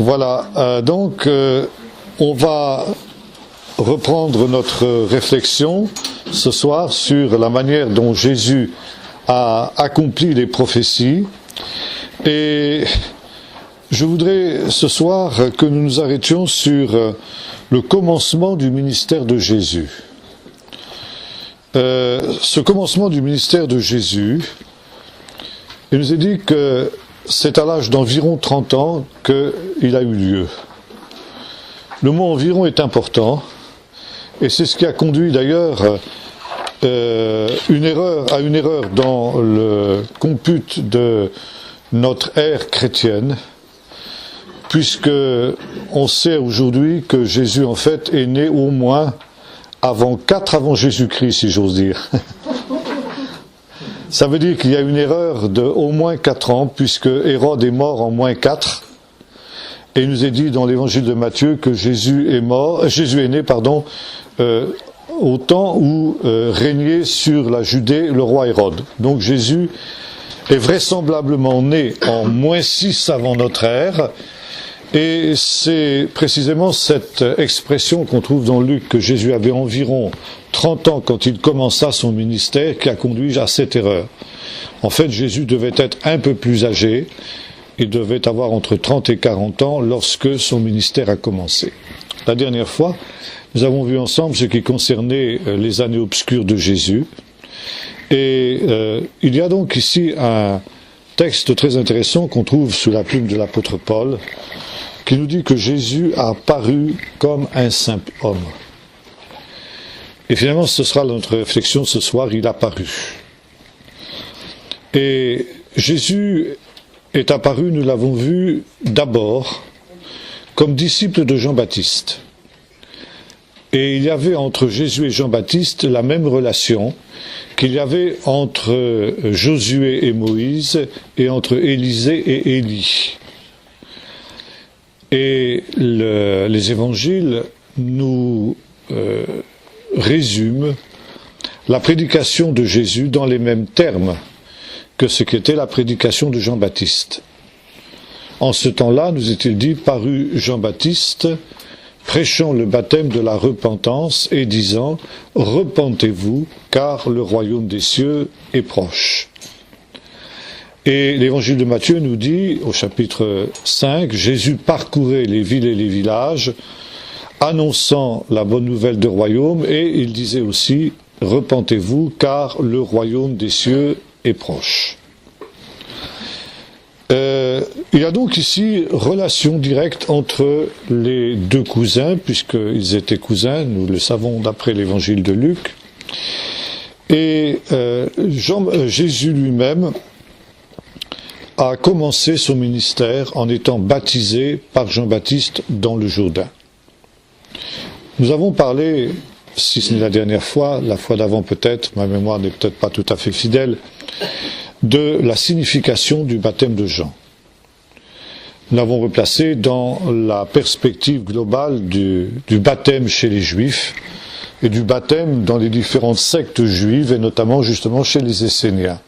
Voilà, on va reprendre notre réflexion ce soir sur la manière dont Jésus a accompli les prophéties. Et je voudrais ce soir que nous nous arrêtions sur le commencement du ministère de Jésus. Ce commencement du ministère de Jésus, il nous est dit que c'est à l'âge d'environ 30 ans qu'il a eu lieu. Le mot environ est important, et c'est ce qui a conduit d'ailleurs à une erreur dans le compute de notre ère chrétienne, puisque on sait aujourd'hui que Jésus en fait est né au moins avant Jésus-Christ, si j'ose dire. Ça veut dire qu'il y a une erreur de au moins 4 ans, puisque Hérode est mort en moins 4, et il nous est dit dans l'évangile de Matthieu que Jésus est né, au temps où régnait sur la Judée le roi Hérode. Donc Jésus est vraisemblablement né en moins 6 avant notre ère, et c'est précisément cette expression qu'on trouve dans Luc, que Jésus avait environ 30 ans quand il commença son ministère, qui a conduit à cette erreur. En fait, Jésus devait être un peu plus âgé, il devait avoir entre 30 et 40 ans lorsque son ministère a commencé. La dernière fois, nous avons vu ensemble ce qui concernait les années obscures de Jésus, et il y a donc ici un texte très intéressant qu'on trouve sous la plume de l'apôtre Paul, qui nous dit que Jésus a paru comme un simple homme. Et finalement, ce sera notre réflexion ce soir, il a paru. Et Jésus est apparu, nous l'avons vu, d'abord comme disciple de Jean-Baptiste. Et il y avait entre Jésus et Jean-Baptiste la même relation qu'il y avait entre Josué et Moïse, et entre Élisée et Élie. Et les évangiles nous résument la prédication de Jésus dans les mêmes termes que ce qu'était la prédication de Jean-Baptiste. En ce temps-là, nous est-il dit, parut Jean-Baptiste, prêchant le baptême de la repentance et disant « Repentez-vous, car le royaume des cieux est proche ». Et l'évangile de Matthieu nous dit, au chapitre 5, Jésus parcourait les villes et les villages, annonçant la bonne nouvelle du royaume, et il disait aussi, repentez-vous, car le royaume des cieux est proche. Il y a donc ici relation directe entre les deux cousins, puisqu'ils étaient cousins, nous le savons d'après l'évangile de Luc, et Jésus lui-même a commencé son ministère en étant baptisé par Jean-Baptiste dans le Jourdain. Nous avons parlé, si ce n'est la dernière fois, la fois d'avant peut-être, ma mémoire n'est peut-être pas tout à fait fidèle, de la signification du baptême de Jean. Nous l'avons replacé dans la perspective globale du baptême chez les Juifs et du baptême dans les différentes sectes juives, et notamment justement chez les Esséniens.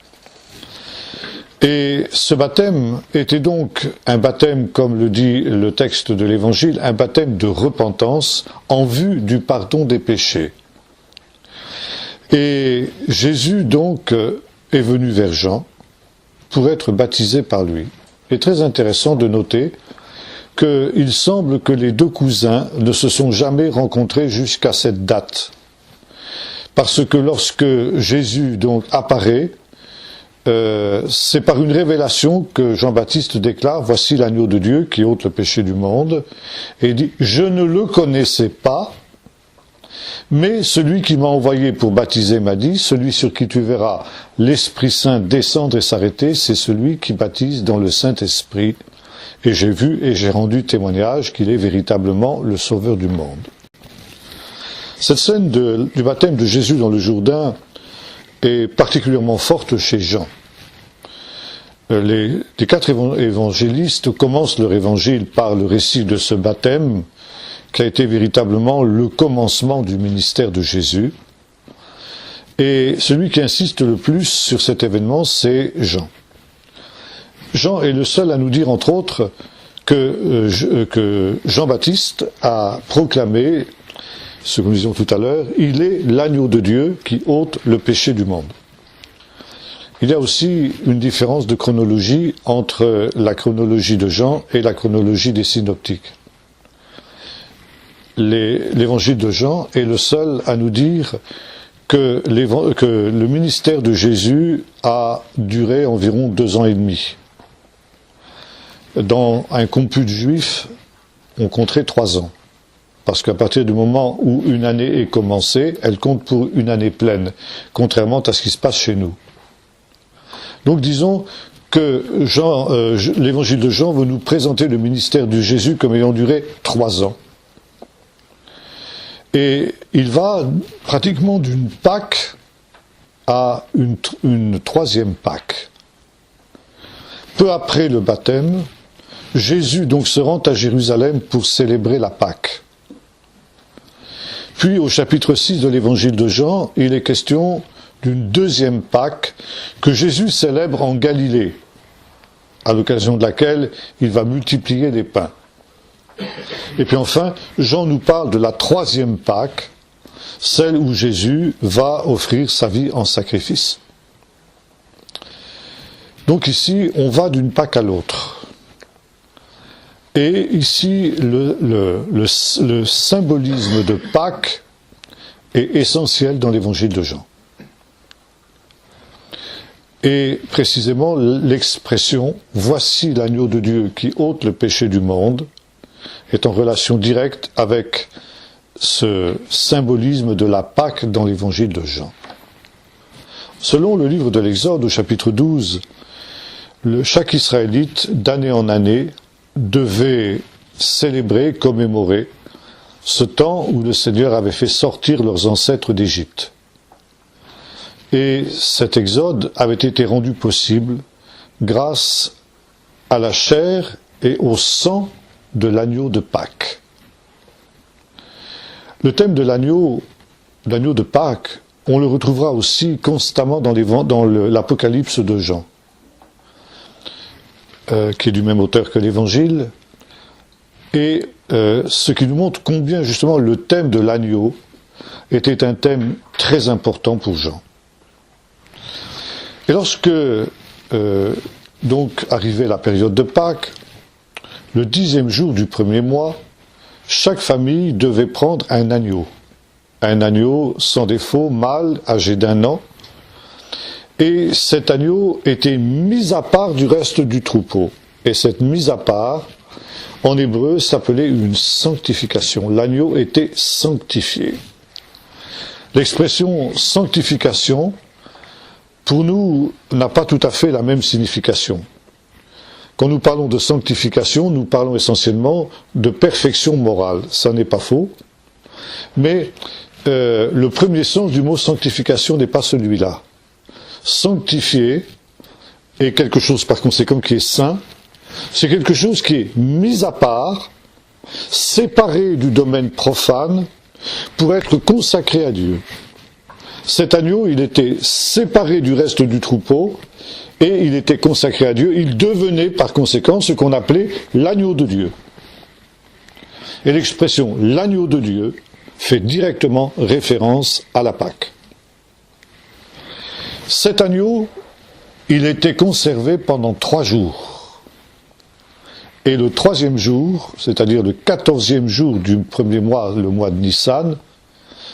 Et ce baptême était donc un baptême, comme le dit le texte de l'Évangile, un baptême de repentance en vue du pardon des péchés. Et Jésus donc est venu vers Jean pour être baptisé par lui. Il est très intéressant de noter qu'il semble que les deux cousins ne se sont jamais rencontrés jusqu'à cette date. Parce que lorsque Jésus donc apparaît, c'est par une révélation que Jean-Baptiste déclare « Voici l'agneau de Dieu qui ôte le péché du monde » et il dit « Je ne le connaissais pas, mais celui qui m'a envoyé pour baptiser m'a dit « Celui sur qui tu verras l'Esprit Saint descendre et s'arrêter, c'est celui qui baptise dans le Saint-Esprit. Et j'ai vu et j'ai rendu témoignage qu'il est véritablement le Sauveur du monde. » Cette scène du baptême de Jésus dans le Jourdain est particulièrement forte chez Jean. Les 4 évangélistes commencent leur évangile par le récit de ce baptême qui a été véritablement le commencement du ministère de Jésus. Et celui qui insiste le plus sur cet événement, c'est Jean. Jean est le seul à nous dire, entre autres, que Jean-Baptiste a proclamé, ce que nous disions tout à l'heure, il est l'agneau de Dieu qui ôte le péché du monde. Il y a aussi une différence de chronologie entre la chronologie de Jean et la chronologie des synoptiques. L'évangile de Jean est le seul à nous dire que le ministère de Jésus a duré environ 2 ans et demi. Dans un compute juif, on compterait 3 ans. Parce qu'à partir du moment où une année est commencée, elle compte pour une année pleine, contrairement à ce qui se passe chez nous. Donc disons que l'évangile de Jean veut nous présenter le ministère de Jésus comme ayant duré 3 ans. Et il va pratiquement d'une Pâque à une 3e Pâque. Peu après le baptême, Jésus donc se rend à Jérusalem pour célébrer la Pâque. Puis au chapitre 6 de l'évangile de Jean, il est question d'une 2e Pâque que Jésus célèbre en Galilée, à l'occasion de laquelle il va multiplier les pains. Et puis enfin, Jean nous parle de la 3e Pâque, celle où Jésus va offrir sa vie en sacrifice. Donc ici, on va d'une Pâque à l'autre. Et ici, le symbolisme de Pâques est essentiel dans l'évangile de Jean. Et précisément, l'expression « Voici l'agneau de Dieu qui ôte le péché du monde » est en relation directe avec ce symbolisme de la Pâque dans l'évangile de Jean. Selon le livre de l'Exode, au chapitre 12, chaque Israélite, d'année en année, devait célébrer, commémorer ce temps où le Seigneur avait fait sortir leurs ancêtres d'Égypte. Et cet exode avait été rendu possible grâce à la chair et au sang de l'agneau de Pâques. Le thème de l'agneau de Pâques, on le retrouvera aussi constamment dans l'Apocalypse de Jean, qui est du même auteur que l'Évangile, et ce qui nous montre combien justement le thème de l'agneau était un thème très important pour Jean. Et lorsque donc arrivait la période de Pâques, le 10e jour du premier mois, chaque famille devait prendre un agneau sans défaut, mâle, âgé d'1 an, et cet agneau était mis à part du reste du troupeau. Et cette mise à part, en hébreu, s'appelait une sanctification. L'agneau était sanctifié. L'expression sanctification, pour nous, n'a pas tout à fait la même signification. Quand nous parlons de sanctification, nous parlons essentiellement de perfection morale. Ça n'est pas faux. Mais le premier sens du mot sanctification n'est pas celui-là. Sanctifier est quelque chose par conséquent qui est saint. C'est quelque chose qui est mis à part, séparé du domaine profane, pour être consacré à Dieu. Cet agneau, il était séparé du reste du troupeau, et il était consacré à Dieu. Il devenait par conséquent ce qu'on appelait l'agneau de Dieu. Et l'expression l'agneau de Dieu fait directement référence à la Pâque. Cet agneau, il était conservé pendant 3 jours. Et le 3e jour, c'est-à-dire le 14e jour du premier mois, le mois de Nissan,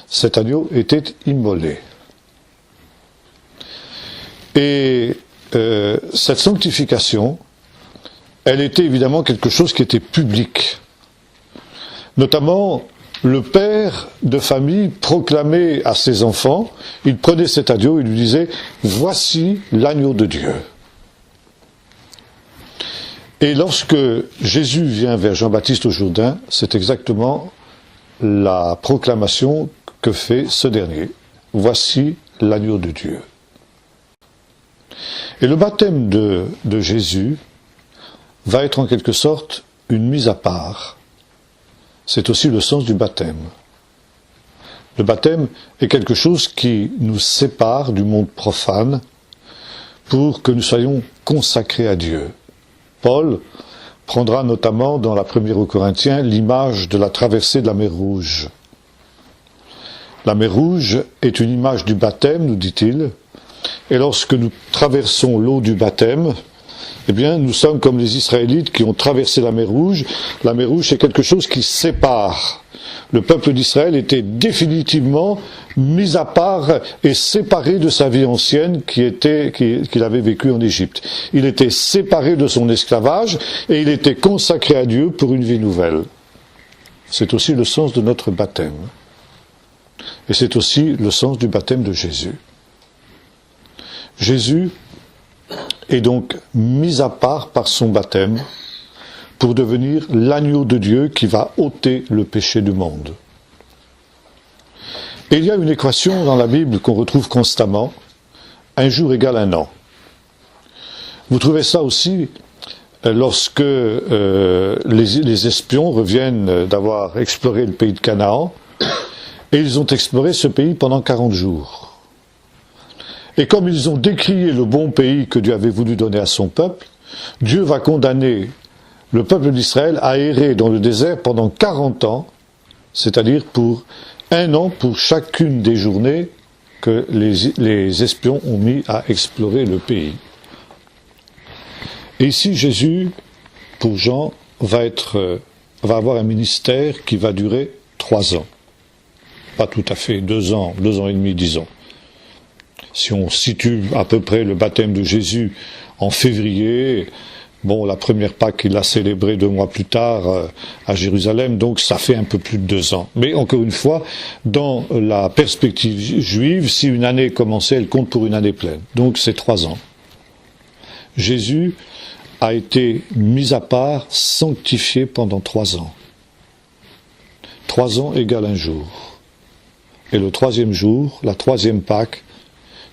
cet agneau était immolé. Et cette sanctification, elle était évidemment quelque chose qui était public. Notamment, le père de famille proclamait à ses enfants, il prenait cet agneau, il lui disait « Voici l'agneau de Dieu ». Et lorsque Jésus vient vers Jean-Baptiste au Jourdain, c'est exactement la proclamation que fait ce dernier. « Voici l'agneau de Dieu ». Et le baptême de Jésus va être en quelque sorte une mise à part. C'est aussi le sens du baptême. Le baptême est quelque chose qui nous sépare du monde profane pour que nous soyons consacrés à Dieu. Paul prendra notamment dans la première aux Corinthiens l'image de la traversée de la mer Rouge. La mer Rouge est une image du baptême, nous dit-il, et lorsque nous traversons l'eau du baptême, eh bien, nous sommes comme les Israélites qui ont traversé la mer Rouge. La mer Rouge, c'est quelque chose qui sépare. Le peuple d'Israël était définitivement mis à part et séparé de sa vie ancienne qu'il avait vécue en Égypte. Il était séparé de son esclavage et il était consacré à Dieu pour une vie nouvelle. C'est aussi le sens de notre baptême. Et c'est aussi le sens du baptême de Jésus. Jésus est donc mis à part par son baptême pour devenir l'agneau de Dieu qui va ôter le péché du monde. Et il y a une équation dans la Bible qu'on retrouve constamment, un jour égale un an. Vous trouvez ça aussi lorsque les espions reviennent d'avoir exploré le pays de Canaan, et ils ont exploré ce pays pendant 40 jours. Et comme ils ont décrié le bon pays que Dieu avait voulu donner à son peuple, Dieu va condamner le peuple d'Israël à errer dans le désert pendant 40 ans, c'est-à-dire pour 1 an pour chacune des journées que les espions ont mis à explorer le pays. Et ici, Jésus, pour Jean, va avoir un ministère qui va durer 3 ans. Pas tout à fait, 2 ans, 2 ans et demi, disons. Si on situe à peu près le baptême de Jésus en février, bon, la première Pâque, il l'a célébrée 2 mois plus tard à Jérusalem, donc ça fait un peu plus de 2 ans. Mais encore une fois, dans la perspective juive, si une année commençait, elle compte pour une année pleine. Donc c'est 3 ans. Jésus a été mis à part, sanctifié pendant 3 ans. 3 ans égale 1 jour. Et le 3e jour, la 3e Pâque,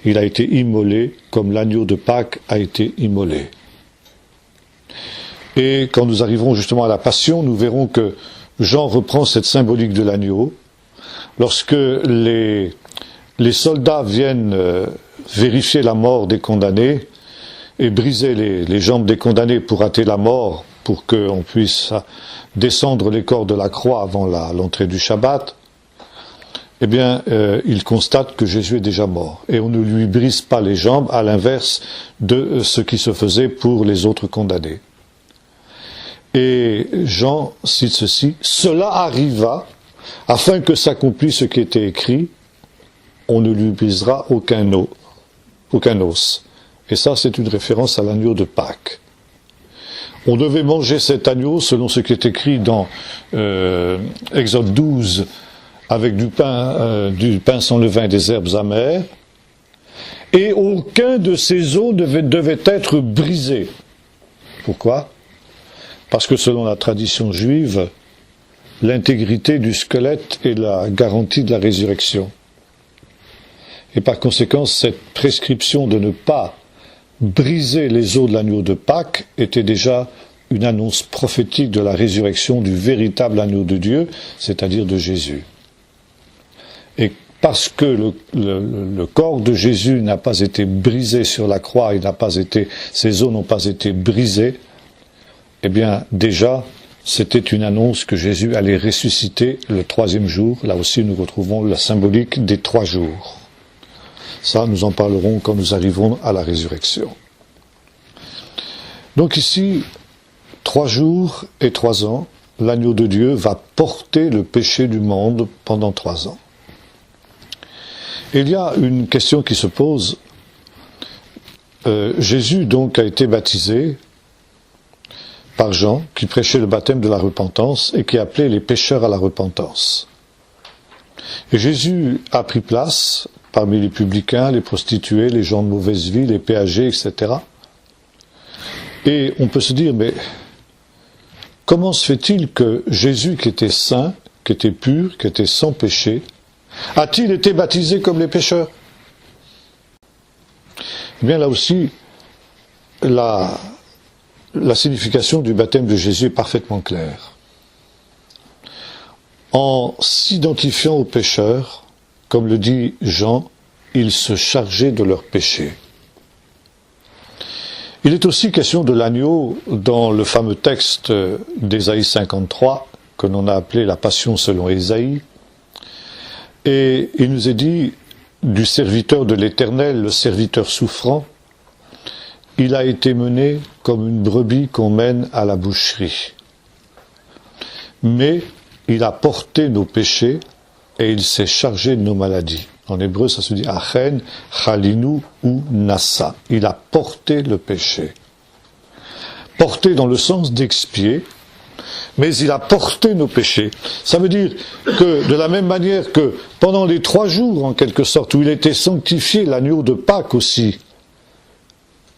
il a été immolé comme l'agneau de Pâques a été immolé. Et quand nous arriverons justement à la Passion, nous verrons que Jean reprend cette symbolique de l'agneau. Lorsque les soldats viennent vérifier la mort des condamnés et briser les jambes des condamnés pour hâter la mort, pour qu'on puisse descendre les corps de la croix avant l'entrée du Shabbat, eh bien, ils constatent que Jésus est déjà mort. Et on ne lui brise pas les jambes, à l'inverse de ce qui se faisait pour les autres condamnés. Et Jean cite ceci, « Cela arriva, afin que s'accomplisse ce qui était écrit, on ne lui brisera aucun os. » Et ça, c'est une référence à l'agneau de Pâques. On devait manger cet agneau, selon ce qui est écrit dans Exode 12, avec du pain sans levain et des herbes amères, et aucun de ces os devait être brisé. Pourquoi ? Parce que selon la tradition juive, l'intégrité du squelette est la garantie de la résurrection. Et par conséquent, cette prescription de ne pas briser les os de l'agneau de Pâques était déjà une annonce prophétique de la résurrection du véritable agneau de Dieu, c'est-à-dire de Jésus. Et parce que le corps de Jésus n'a pas été brisé sur la croix, ses os n'ont pas été brisés, eh bien déjà, c'était une annonce que Jésus allait ressusciter le 3e jour. Là aussi, nous retrouvons la symbolique des 3 jours. Ça, nous en parlerons quand nous arriverons à la résurrection. Donc ici, 3 jours et 3 ans, l'agneau de Dieu va porter le péché du monde pendant 3 ans. Il y a une question qui se pose. Jésus donc a été baptisé par Jean, qui prêchait le baptême de la repentance et qui appelait les pécheurs à la repentance. Et Jésus a pris place parmi les publicains, les prostituées, les gens de mauvaise vie, les péagers, etc. Et on peut se dire, mais comment se fait-il que Jésus, qui était saint, qui était pur, qui était sans péché, a-t-il été baptisé comme les pécheurs ? Eh bien là aussi, la signification du baptême de Jésus est parfaitement claire. En s'identifiant aux pécheurs, comme le dit Jean, il se chargeait de leurs péchés. Il est aussi question de l'agneau dans le fameux texte d'Ésaïe 53, que l'on a appelé la Passion selon Ésaïe. Et il nous est dit du serviteur de l'Éternel, le serviteur souffrant, il a été mené comme une brebis qu'on mène à la boucherie. Mais il a porté nos péchés et il s'est chargé de nos maladies. En hébreu, ça se dit Achen, Chalinu ou Nassa. Il a porté le péché. Porté dans le sens d'expier, mais il a porté nos péchés. Ça veut dire que de la même manière que pendant les 3 jours, en quelque sorte, où il était sanctifié, l'agneau de Pâques aussi,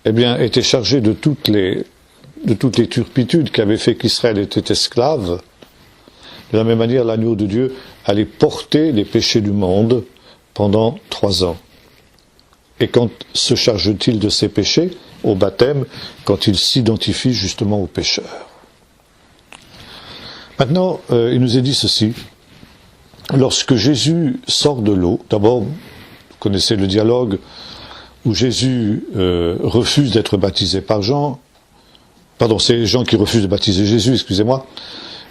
eh bien, était chargé de toutes les turpitudes qui avaient fait qu'Israël était esclave. De la même manière, l'agneau de Dieu allait porter les péchés du monde pendant 3 ans. Et quand se charge-t-il de ses péchés? Au baptême, quand il s'identifie justement aux pécheurs. Maintenant, il nous est dit ceci. Lorsque Jésus sort de l'eau, d'abord, vous connaissez le dialogue où Jésus refuse d'être baptisé par Jean. Pardon, c'est Jean qui refuse de baptiser Jésus, excusez-moi.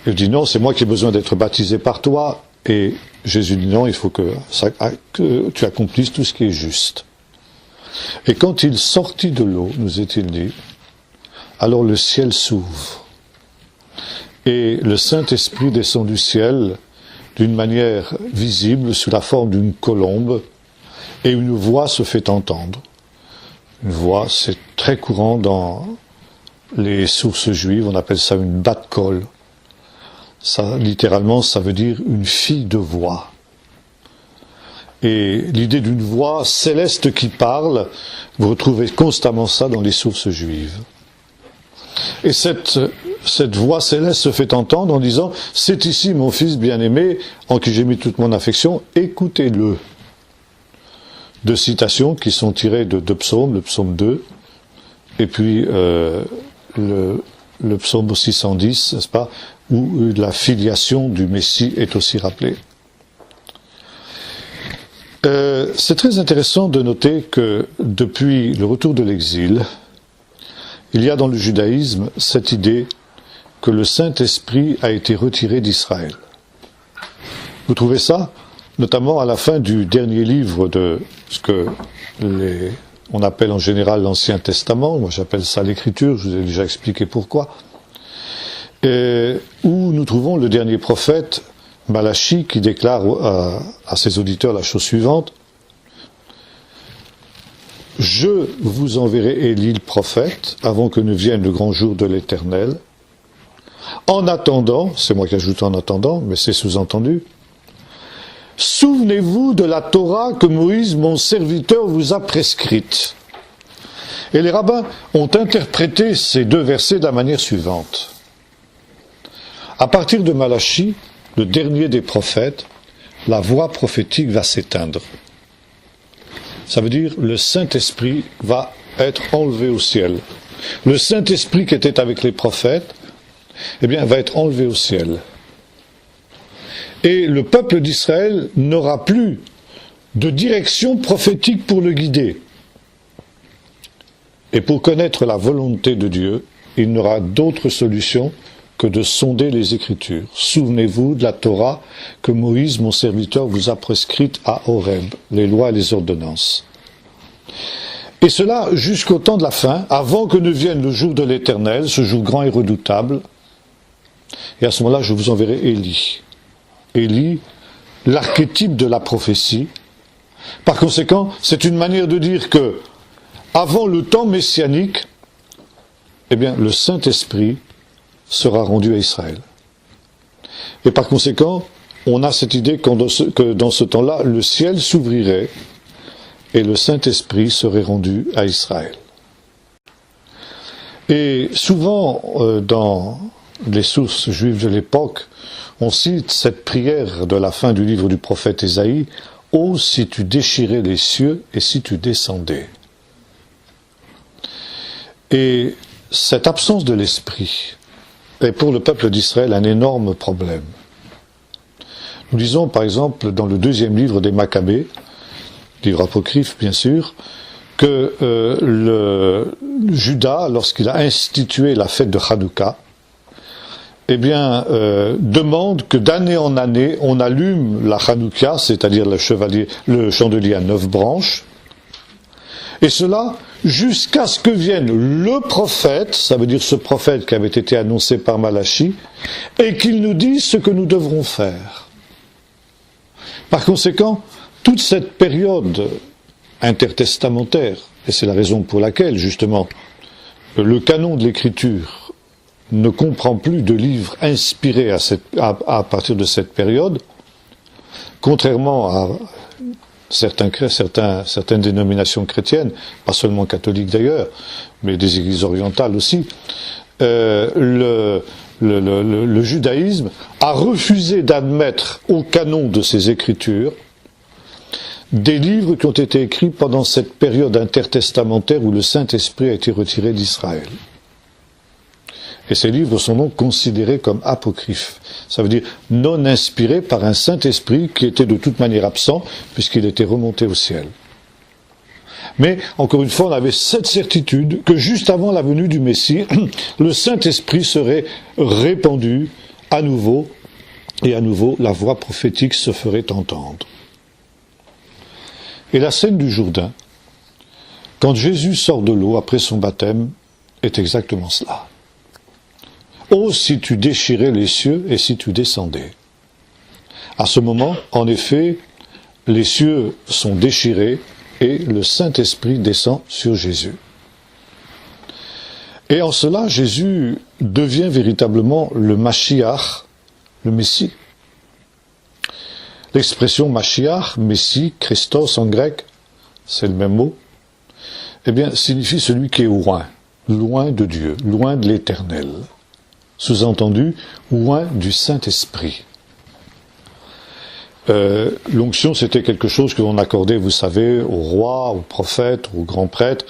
Il dit non, c'est moi qui ai besoin d'être baptisé par toi. Et Jésus dit non, il faut que tu accomplisses tout ce qui est juste. Et quand il sortit de l'eau, nous est-il dit, alors le ciel s'ouvre. Et le Saint-Esprit descend du ciel d'une manière visible, sous la forme d'une colombe, et une voix se fait entendre. Une voix, c'est très courant dans les sources juives, on appelle ça une bat kol. Ça, littéralement, ça veut dire une fille de voix. Et l'idée d'une voix céleste qui parle, vous retrouvez constamment ça dans les sources juives. Et cette voix céleste se fait entendre en disant « C'est ici mon fils bien-aimé, en qui j'ai mis toute mon affection, écoutez-le ». 2 citations qui sont tirées de 2 psaumes, le psaume 2, et puis le psaume 610, n'est-ce pas, où la filiation du Messie est aussi rappelée. C'est très intéressant de noter que depuis le retour de l'exil, il y a dans le judaïsme cette idée que le Saint-Esprit a été retiré d'Israël. Vous trouvez ça notamment à la fin du dernier livre de ce que on appelle en général l'Ancien Testament, moi j'appelle ça l'Écriture, je vous ai déjà expliqué pourquoi, où nous trouvons le dernier prophète, Malachi, qui déclare à ses auditeurs la chose suivante: « Je vous enverrai Élie le prophète, avant que ne vienne le grand jour de l'Éternel. En attendant, c'est moi qui ajoute en attendant, mais c'est sous-entendu, souvenez-vous de la Torah que Moïse, mon serviteur, vous a prescrite. » Et les rabbins ont interprété ces 2 versets de la manière suivante. À partir de Malachi, le dernier des prophètes, la voix prophétique va s'éteindre. Ça veut dire le Saint-Esprit va être enlevé au ciel. Le Saint-Esprit qui était avec les prophètes, eh bien, va être enlevé au ciel. Et le peuple d'Israël n'aura plus de direction prophétique pour le guider. Et pour connaître la volonté de Dieu, il n'aura d'autre solution que de sonder les Écritures. Souvenez-vous de la Torah que Moïse, mon serviteur, vous a prescrite à Horeb, les lois et les ordonnances. Et cela jusqu'au temps de la fin, avant que ne vienne le jour de l'Éternel, ce jour grand et redoutable. Et à ce moment-là, je vous enverrai Élie. Élie, l'archétype de la prophétie. Par conséquent, c'est une manière de dire que, avant le temps messianique, eh bien, le Saint-Esprit sera rendu à Israël. Et par conséquent, on a cette idée que dans ce temps-là, le ciel s'ouvrirait et le Saint-Esprit serait rendu à Israël. Et souvent, dans les sources juives de l'époque, on cite cette prière de la fin du livre du prophète Ésaïe, « Oh, si tu déchirais les cieux et si tu descendais ». Et cette absence de l'Esprit est pour le peuple d'Israël un énorme problème. Nous lisons par exemple dans le 2e livre des Maccabées, livre apocryphe bien sûr, que le Judas, lorsqu'il a institué la fête de Hanouka, demande que d'année en année, on allume la Hanouka, c'est-à-dire le chandelier à 9 branches, et cela jusqu'à ce que vienne le prophète, ça veut dire ce prophète qui avait été annoncé par Malachi, et qu'il nous dise ce que nous devrons faire. Par conséquent, toute cette période intertestamentaire, et c'est la raison pour laquelle, justement, le canon de l'Écriture ne comprend plus de livres inspirés à partir de cette période, contrairement à certaines dénominations chrétiennes, pas seulement catholiques d'ailleurs, mais des églises orientales aussi, le judaïsme a refusé d'admettre au canon de ces écritures des livres qui ont été écrits pendant cette période intertestamentaire où le Saint-Esprit a été retiré d'Israël. Et ces livres sont donc considérés comme apocryphes. Ça veut dire non inspirés par un Saint-Esprit qui était de toute manière absent puisqu'il était remonté au ciel. Mais, encore une fois, on avait cette certitude que juste avant la venue du Messie, le Saint-Esprit serait répandu à nouveau, et à nouveau la voix prophétique se ferait entendre. Et la scène du Jourdain, quand Jésus sort de l'eau après son baptême, est exactement cela. Oh, si tu déchirais les cieux et si tu descendais. À ce moment, en effet, les cieux sont déchirés et le Saint-Esprit descend sur Jésus. Et en cela, Jésus devient véritablement le Mashiach, le Messie. L'expression Mashiach, Messie, Christos en grec, c'est le même mot, signifie celui qui est loin de Dieu, loin de l'Éternel. Sous-entendu, loin du Saint-Esprit. L'onction, c'était quelque chose que l'on accordait, vous savez, aux rois, aux prophètes, aux grands prêtres.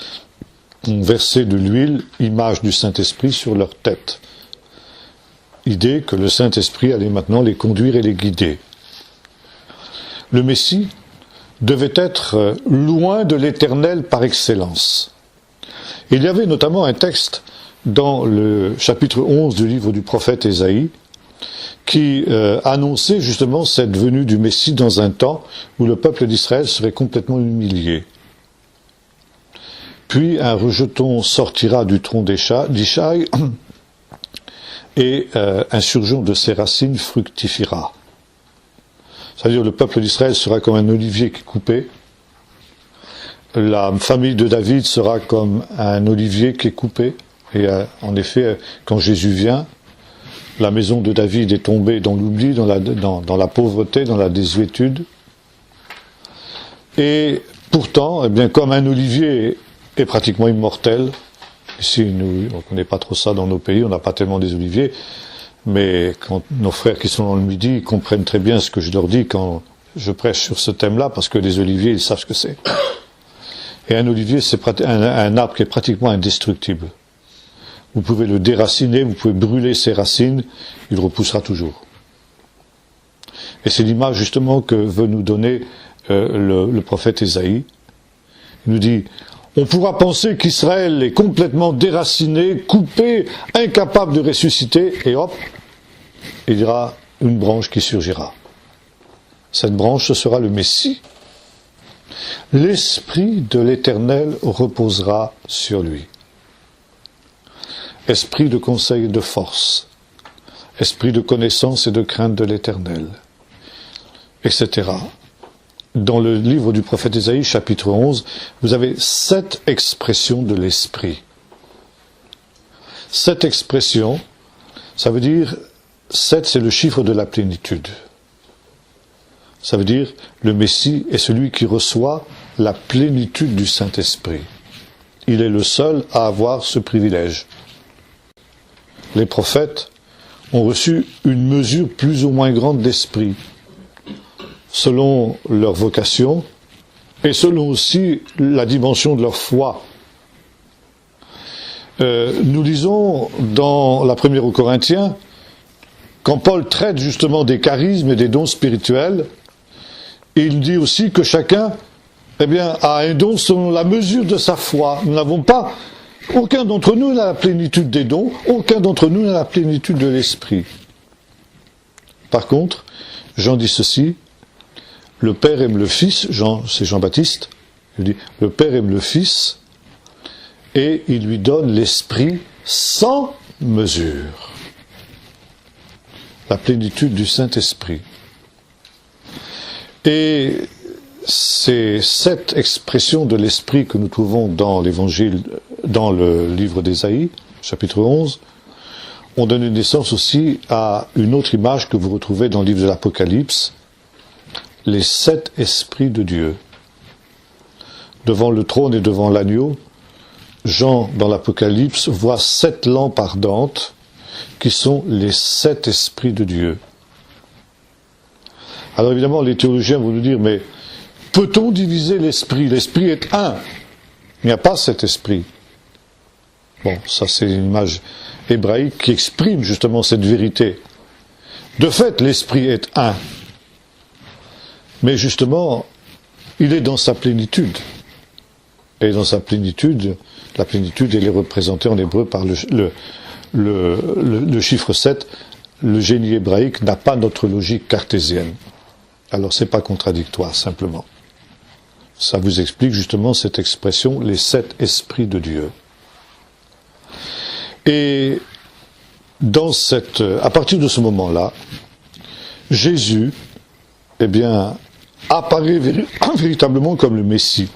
On versait de l'huile, image du Saint-Esprit, sur leur tête. Idée que le Saint-Esprit allait maintenant les conduire et les guider. Le Messie devait être loin de l'Éternel par excellence. Il y avait notamment un texte dans le chapitre 11 du livre du prophète Ésaïe, qui annonçait justement cette venue du Messie dans un temps où le peuple d'Israël serait complètement humilié. Puis un rejeton sortira du tronc d'Ishaï et un surgeon de ses racines fructifiera. C'est-à-dire le peuple d'Israël sera comme un olivier qui est coupé, la famille de David sera comme un olivier qui est coupé, et en effet, quand Jésus vient, la maison de David est tombée dans l'oubli, dans la pauvreté, dans la désuétude. Et pourtant, comme un olivier est pratiquement immortel, ici on ne connaît pas trop ça dans nos pays, on n'a pas tellement des oliviers, mais quand nos frères qui sont dans le Midi, ils comprennent très bien ce que je leur dis quand je prêche sur ce thème-là, parce que les oliviers, ils savent ce que c'est. Et un olivier, c'est un arbre qui est pratiquement indestructible. Vous pouvez le déraciner, vous pouvez brûler ses racines, il repoussera toujours. Et c'est l'image justement que veut nous donner le prophète Ésaïe. Il nous dit, on pourra penser qu'Israël est complètement déraciné, coupé, incapable de ressusciter, et hop, il y aura une branche qui surgira. Cette branche, ce sera le Messie. L'Esprit de l'Éternel reposera sur lui. Esprit de conseil et de force, esprit de connaissance et de crainte de l'Éternel, etc. Dans le livre du prophète Ésaïe, chapitre 11, vous avez 7 expressions de l'Esprit. 7 expressions, ça veut dire, 7 c'est le chiffre de la plénitude. Ça veut dire, le Messie est celui qui reçoit la plénitude du Saint-Esprit. Il est le seul à avoir ce privilège. Les prophètes ont reçu une mesure plus ou moins grande d'esprit, selon leur vocation et selon aussi la dimension de leur foi. Nous lisons dans la première aux Corinthiens, quand Paul traite justement des charismes et des dons spirituels, il dit aussi que chacun eh bien, a un don selon la mesure de sa foi. Nous n'avons pas, aucun d'entre nous n'a la plénitude des dons, aucun d'entre nous n'a la plénitude de l'esprit. Par contre, Jean dit ceci, le Père aime le Fils, c'est Jean-Baptiste, il dit, le Père aime le Fils, et il lui donne l'Esprit sans mesure. La plénitude du Saint-Esprit. Et c'est cette expression de l'Esprit que nous trouvons dans l'Évangile, dans le livre d'Ésaïe, chapitre 11, on donne naissance aussi à une autre image que vous retrouvez dans le livre de l'Apocalypse, les 7 esprits de Dieu. Devant le trône et devant l'agneau, Jean, dans l'Apocalypse, voit 7 lampes ardentes qui sont les 7 esprits de Dieu. Alors évidemment, les théologiens vont nous dire, mais peut-on diviser l'esprit? L'esprit est un. Il n'y a pas 7 esprits. Bon, ça c'est une image hébraïque qui exprime justement cette vérité. De fait, l'esprit est un. Mais justement, il est dans sa plénitude. Et dans sa plénitude, la plénitude, elle est représentée en hébreu par le chiffre 7. Le génie hébraïque n'a pas notre logique cartésienne. Alors c'est pas contradictoire, simplement. Ça vous explique justement cette expression, les 7 esprits de Dieu. Et à partir de ce moment-là, Jésus, eh bien, apparaît véritablement comme le Messie.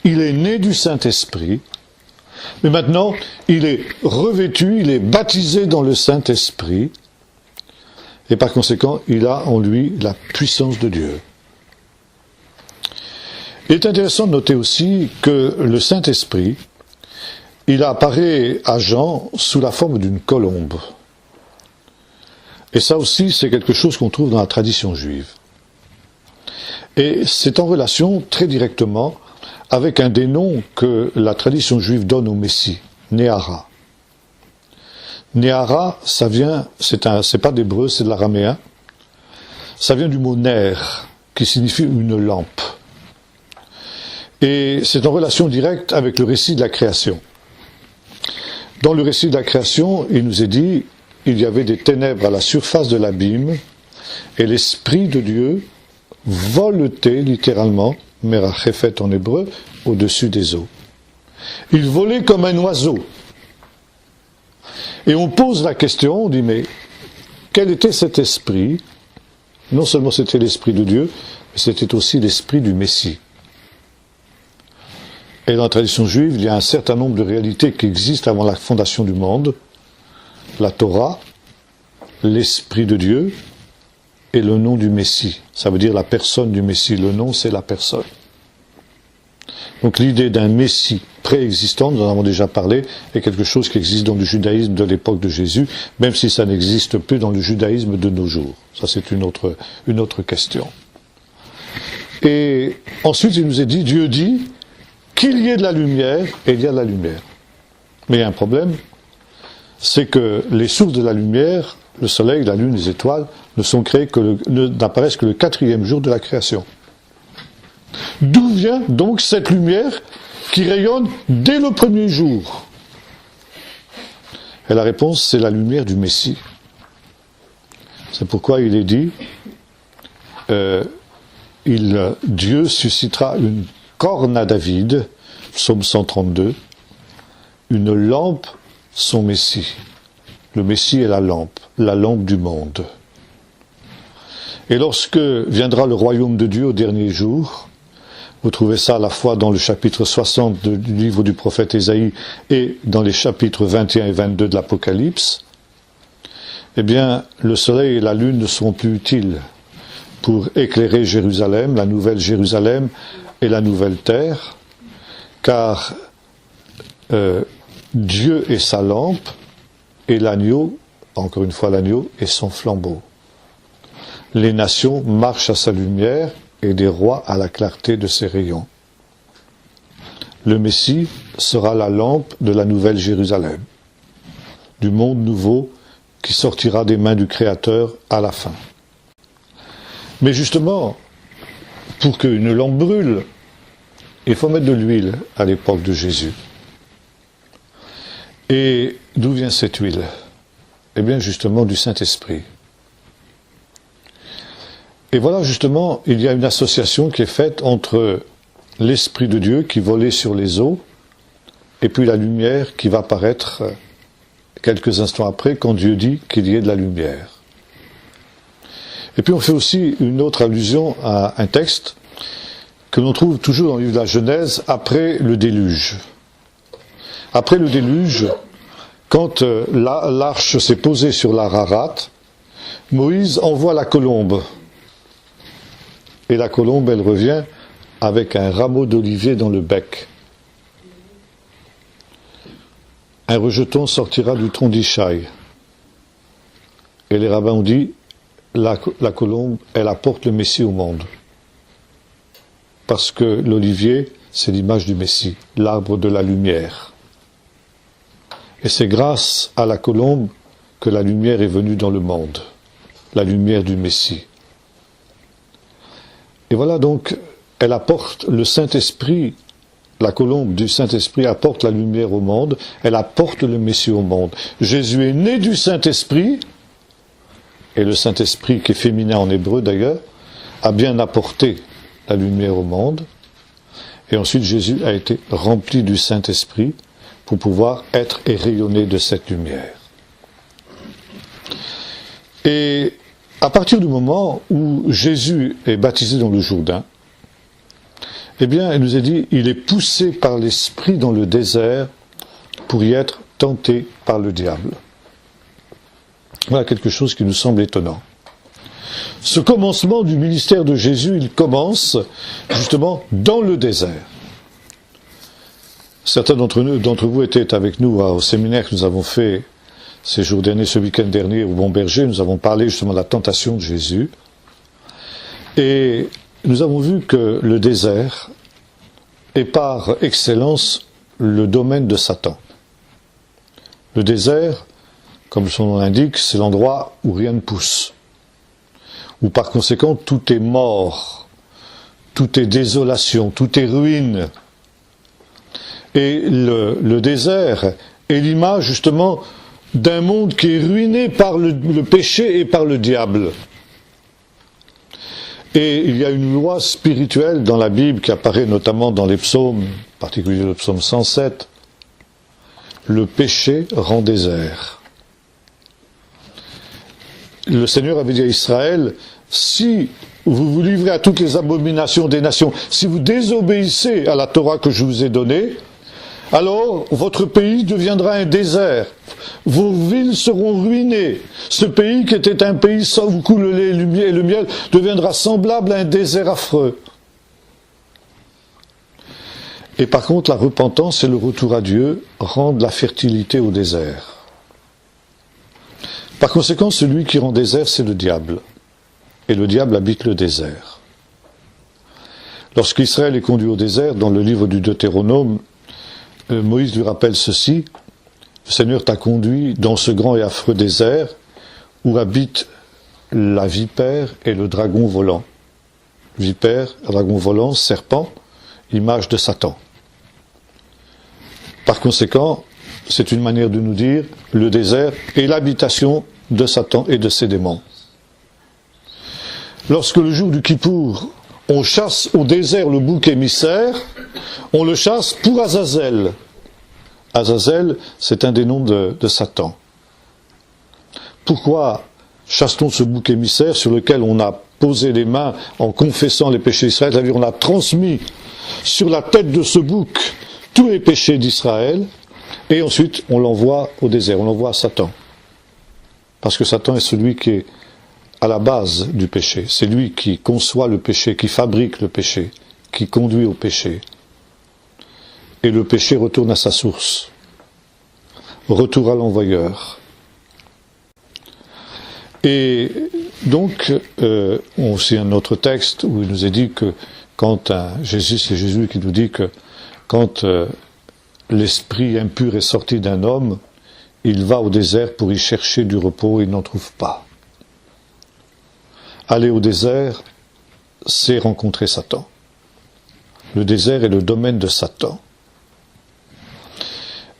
Il est né du Saint-Esprit, mais maintenant, il est revêtu, il est baptisé dans le Saint-Esprit, et par conséquent, il a en lui la puissance de Dieu. Il est intéressant de noter aussi que le Saint-Esprit, il apparaît à Jean sous la forme d'une colombe. Et ça aussi, c'est quelque chose qu'on trouve dans la tradition juive. Et c'est en relation très directement avec un des noms que la tradition juive donne au Messie, Néara. Néara, ça vient, c'est pas d'hébreu, c'est de l'araméen. Ça vient du mot ner, qui signifie une lampe. Et c'est en relation directe avec le récit de la création. Dans le récit de la création, il nous est dit, il y avait des ténèbres à la surface de l'abîme, et l'Esprit de Dieu voletait littéralement, merachephet en hébreu, au-dessus des eaux. Il volait comme un oiseau. Et on pose la question, on dit, mais quel était cet esprit? Non seulement c'était l'Esprit de Dieu, mais c'était aussi l'Esprit du Messie. Et dans la tradition juive, il y a un certain nombre de réalités qui existent avant la fondation du monde. La Torah, l'Esprit de Dieu et le nom du Messie. Ça veut dire la personne du Messie. Le nom, c'est la personne. Donc l'idée d'un Messie préexistant, nous en avons déjà parlé, est quelque chose qui existe dans le judaïsme de l'époque de Jésus, même si ça n'existe plus dans le judaïsme de nos jours. Ça, c'est une autre question. Et ensuite, il nous est dit, Dieu dit, qu'il y ait de la lumière, et il y a de la lumière. Mais il y a un problème, c'est que les sources de la lumière, le soleil, la lune, les étoiles, n'apparaissent que le 4e jour de la création. D'où vient donc cette lumière qui rayonne dès le 1er jour? Et la réponse, c'est la lumière du Messie. C'est pourquoi il est dit, Dieu suscitera une corne à David, psaume 132, une lampe, son Messie. Le Messie est la lampe du monde. Et lorsque viendra le royaume de Dieu au dernier jour, vous trouvez ça à la fois dans le chapitre 60 du livre du prophète Ésaïe et dans les chapitres 21 et 22 de l'Apocalypse, eh bien, le soleil et la lune ne seront plus utiles pour éclairer Jérusalem, la nouvelle Jérusalem et la nouvelle terre, car Dieu est sa lampe et l'agneau, encore une fois l'agneau, est son flambeau. Les nations marchent à sa lumière et des rois à la clarté de ses rayons. Le Messie sera la lampe de la nouvelle Jérusalem, du monde nouveau qui sortira des mains du Créateur à la fin. Mais justement, pour qu'une lampe brûle, il faut mettre de l'huile à l'époque de Jésus. Et d'où vient cette huile? Eh bien, justement, du Saint-Esprit. Et voilà, justement, il y a une association qui est faite entre l'Esprit de Dieu qui volait sur les eaux, et puis la lumière qui va apparaître quelques instants après, quand Dieu dit qu'il y ait de la lumière. Et puis on fait aussi une autre allusion à un texte que l'on trouve toujours dans le livre de la Genèse, après le déluge. Après le déluge, quand l'arche s'est posée sur l'Ararat, Moïse envoie la colombe. Et la colombe, elle revient avec un rameau d'olivier dans le bec. Un rejeton sortira du tronc d'Ishaï. Et les rabbins ont dit, la colombe, elle apporte le Messie au monde. Parce que l'olivier, c'est l'image du Messie, l'arbre de la lumière. Et c'est grâce à la colombe que la lumière est venue dans le monde, la lumière du Messie. Et voilà donc, elle apporte le Saint-Esprit, la colombe du Saint-Esprit apporte la lumière au monde, elle apporte le Messie au monde. Jésus est né du Saint-Esprit, et le Saint-Esprit, qui est féminin en hébreu d'ailleurs, a bien apporté la lumière au monde. Et ensuite, Jésus a été rempli du Saint-Esprit pour pouvoir être et rayonner de cette lumière. Et à partir du moment où Jésus est baptisé dans le Jourdain, eh bien, il nous est dit, il est poussé par l'Esprit dans le désert pour y être tenté par le diable. Voilà quelque chose qui nous semble étonnant. Ce commencement du ministère de Jésus, il commence justement dans le désert. Certains d'entre vous étaient avec nous au séminaire que nous avons fait ces jours derniers, ce week-end dernier au Bon Berger. Nous avons parlé justement de la tentation de Jésus. Et nous avons vu que le désert est par excellence le domaine de Satan. Le désert, comme son nom l'indique, c'est l'endroit où rien ne pousse. Où par conséquent tout est mort, tout est désolation, tout est ruine. Et le désert est l'image justement d'un monde qui est ruiné par le péché et par le diable. Et il y a une loi spirituelle dans la Bible qui apparaît notamment dans les psaumes, en particulier le psaume 107. Le péché rend désert. Le Seigneur avait dit à Israël, si vous vous livrez à toutes les abominations des nations, si vous désobéissez à la Torah que je vous ai donnée, alors votre pays deviendra un désert. Vos villes seront ruinées. Ce pays qui était un pays où coule le lait et le miel deviendra semblable à un désert affreux. Et par contre, la repentance et le retour à Dieu rendent la fertilité au désert. Par conséquent, celui qui rend désert, c'est le diable. Et le diable habite le désert. Lorsqu'Israël est conduit au désert, dans le livre du Deutéronome, Moïse lui rappelle ceci, le Seigneur t'a conduit dans ce grand et affreux désert où habitent la vipère et le dragon volant. Vipère, dragon volant, serpent, image de Satan. Par conséquent, c'est une manière de nous dire le désert est l'habitation de Satan et de ses démons. Lorsque le jour du Kippour, on chasse au désert le bouc émissaire, on le chasse pour Azazel. Azazel, c'est un des noms de Satan. Pourquoi chasse-t-on ce bouc émissaire sur lequel on a posé les mains en confessant les péchés d'Israël, c'est-à-dire on a transmis sur la tête de ce bouc tous les péchés d'Israël, et ensuite on l'envoie au désert, on l'envoie à Satan. Parce que Satan est celui qui est à la base du péché. C'est lui qui conçoit le péché, qui fabrique le péché, qui conduit au péché. Et le péché retourne à sa source. Retour à l'envoyeur. Et donc, on aussi un autre texte où il nous est dit que quand c'est Jésus qui nous dit que quand l'esprit impur est sorti d'un homme, il va au désert pour y chercher du repos, il n'en trouve pas. Aller au désert, c'est rencontrer Satan. Le désert est le domaine de Satan.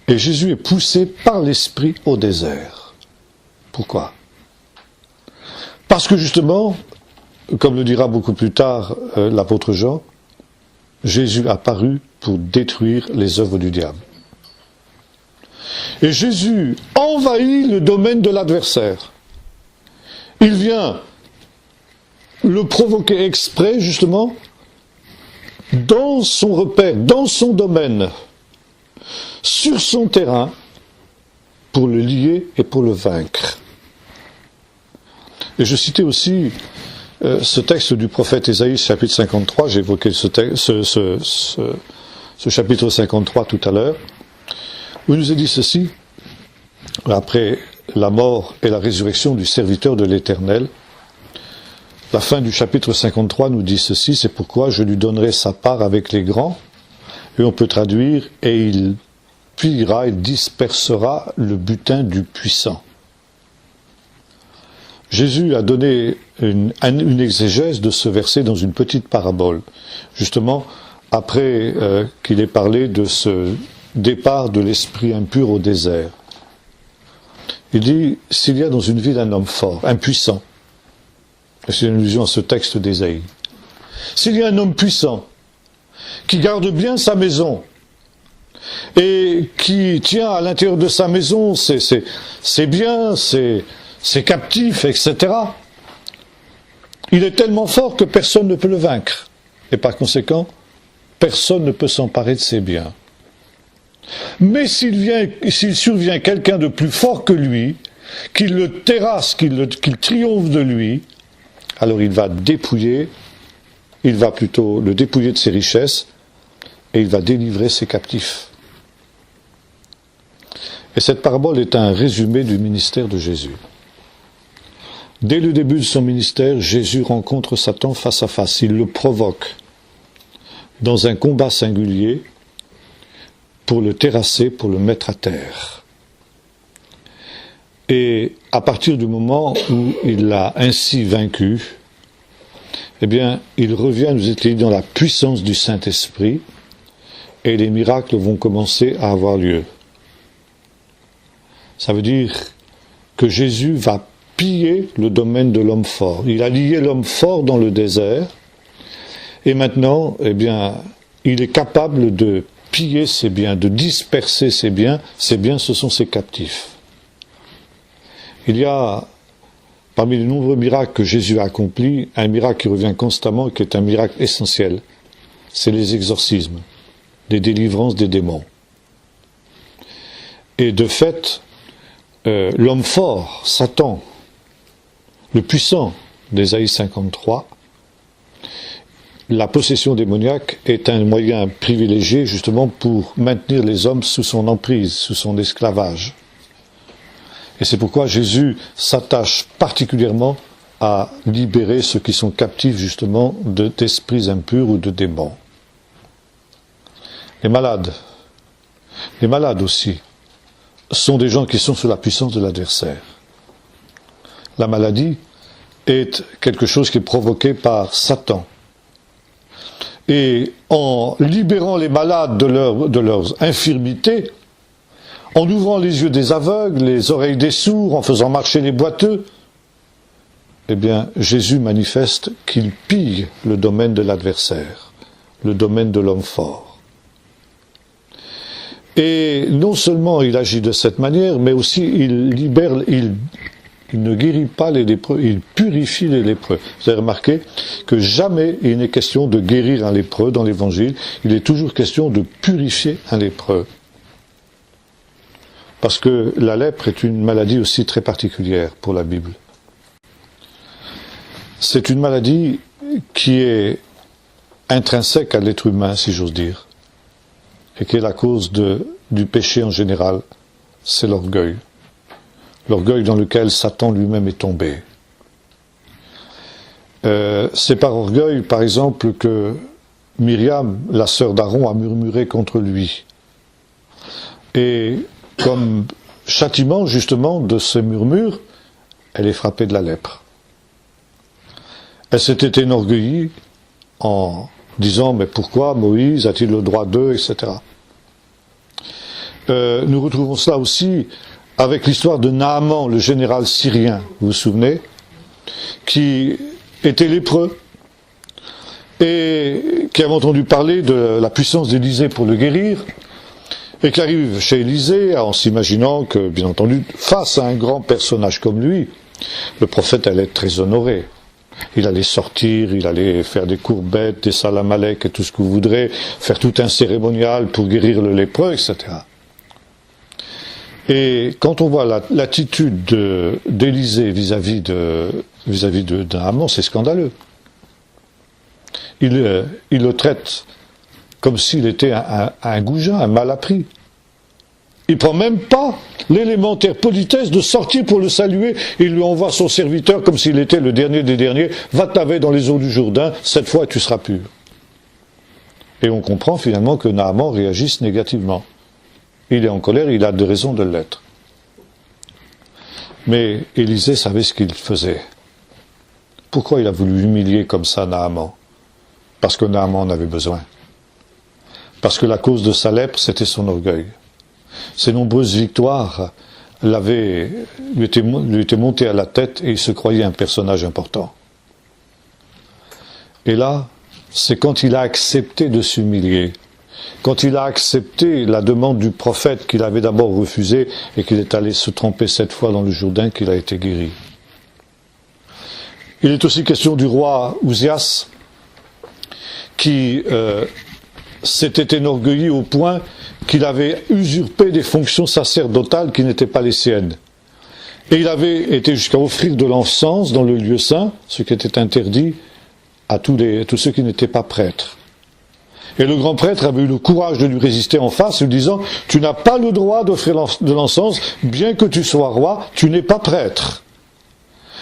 Et Jésus est poussé par l'Esprit au désert. Pourquoi? Parce que justement, comme le dira beaucoup plus tard l'apôtre Jean, Jésus a paru pour détruire les œuvres du diable. Et Jésus envahit le domaine de l'adversaire. Il vient le provoquer exprès, justement, dans son repère, dans son domaine, sur son terrain, pour le lier et pour le vaincre. Et je citais aussi ce texte du prophète Ésaïe, chapitre 53, j'ai évoqué ce chapitre 53 tout à l'heure, où il nous est dit ceci, après la mort et la résurrection du serviteur de l'Éternel. La fin du chapitre 53 nous dit ceci, c'est pourquoi je lui donnerai sa part avec les grands, et on peut traduire, et il pillera, il dispersera le butin du puissant. Jésus a donné une exégèse de ce verset dans une petite parabole, justement après qu'il ait parlé de ce départ de l'esprit impur au désert. Il dit, s'il y a dans une ville un homme fort, un puissant, c'est une allusion à ce texte d'Ésaïe, s'il y a un homme puissant, qui garde bien sa maison, et qui tient à l'intérieur de sa maison ses biens, ses captifs, etc., il est tellement fort que personne ne peut le vaincre. Et par conséquent, personne ne peut s'emparer de ses biens. Mais s'il survient quelqu'un de plus fort que lui, qu'il le terrasse, qu'il triomphe de lui, alors il va plutôt le dépouiller de ses richesses, et il va délivrer ses captifs. Et cette parabole est un résumé du ministère de Jésus. Dès le début de son ministère, Jésus rencontre Satan face à face. Il le provoque dans un combat singulier pour le terrasser, pour le mettre à terre. Et à partir du moment où il l'a ainsi vaincu, eh bien, il revient, nous est dit, dans la puissance du Saint-Esprit, et les miracles vont commencer à avoir lieu. Ça veut dire que Jésus va piller le domaine de l'homme fort. Il a lié l'homme fort dans le désert, et maintenant, eh bien, il est capable de piller ses biens, de disperser ses biens. Ses biens, ce sont ses captifs. Il y a, parmi les nombreux miracles que Jésus a accomplis, un miracle qui revient constamment et qui est un miracle essentiel. C'est les exorcismes, les délivrances des démons. Et de fait, l'homme fort, Satan, le puissant d'Ésaïe 53, la possession démoniaque est un moyen privilégié justement pour maintenir les hommes sous son emprise, sous son esclavage. Et c'est pourquoi Jésus s'attache particulièrement à libérer ceux qui sont captifs justement d'esprits impurs ou de démons. Les malades aussi, sont des gens qui sont sous la puissance de l'adversaire. La maladie est quelque chose qui est provoqué par Satan. Et en libérant les malades de leurs infirmités, en ouvrant les yeux des aveugles, les oreilles des sourds, en faisant marcher les boiteux, eh bien, Jésus manifeste qu'il pille le domaine de l'adversaire, le domaine de l'homme fort. Et non seulement il agit de cette manière, mais aussi il libère, il ne guérit pas les lépreux, il purifie les lépreux. Vous avez remarqué que jamais il n'est question de guérir un lépreux dans l'Évangile, il est toujours question de purifier un lépreux. Parce que la lèpre est une maladie aussi très particulière pour la Bible. C'est une maladie qui est intrinsèque à l'être humain, si j'ose dire, et qui est la cause du péché en général, c'est l'orgueil. L'orgueil dans lequel Satan lui-même est tombé. C'est par orgueil, par exemple, que Myriam, la sœur d'Aaron, a murmuré contre lui. Et comme châtiment, justement, de ce murmure, elle est frappée de la lèpre. Elle s'était enorgueillie en disant, mais pourquoi Moïse a-t-il le droit d'eux, etc. Nous retrouvons cela aussi avec l'histoire de Naaman, le général syrien, vous vous souvenez, qui était lépreux et qui avait entendu parler de la puissance d'Élisée pour le guérir, et qui arrive chez Élisée en s'imaginant que, bien entendu, face à un grand personnage comme lui, le prophète allait être très honoré. Il allait sortir, il allait faire des courbettes, des salamalek et tout ce que vous voudrez, faire tout un cérémonial pour guérir le lépreux, etc. Et quand on voit l'attitude d'Élisée vis-à-vis de Naaman, c'est scandaleux. Il le traite comme s'il était un goujat, un malappris. Il prend même pas l'élémentaire politesse de sortir pour le saluer. Il lui envoie son serviteur comme s'il était le dernier des derniers. Va te laver dans les eaux du Jourdain, cette fois tu seras pur. Et on comprend finalement que Naaman réagisse négativement. Il est en colère, il a des raisons de l'être. Mais Élisée savait ce qu'il faisait. Pourquoi il a voulu humilier comme ça Naaman? Parce que Naaman en avait besoin. Parce que la cause de sa lèpre, c'était son orgueil. Ses nombreuses victoires lui étaient montées à la tête et il se croyait un personnage important. Et là, c'est quand il a accepté de s'humilier, quand il a accepté la demande du prophète qu'il avait d'abord refusée et qu'il est allé se tremper 7 fois dans le Jourdain qu'il a été guéri. Il est aussi question du roi Ouzias qui s'était enorgueilli au point qu'il avait usurpé des fonctions sacerdotales qui n'étaient pas les siennes. Et il avait été jusqu'à offrir de l'encens dans le lieu saint, ce qui était interdit à tous ceux qui n'étaient pas prêtres. Et le grand prêtre avait eu le courage de lui résister en face, lui disant « Tu n'as pas le droit d'offrir de l'encens, bien que tu sois roi, tu n'es pas prêtre. »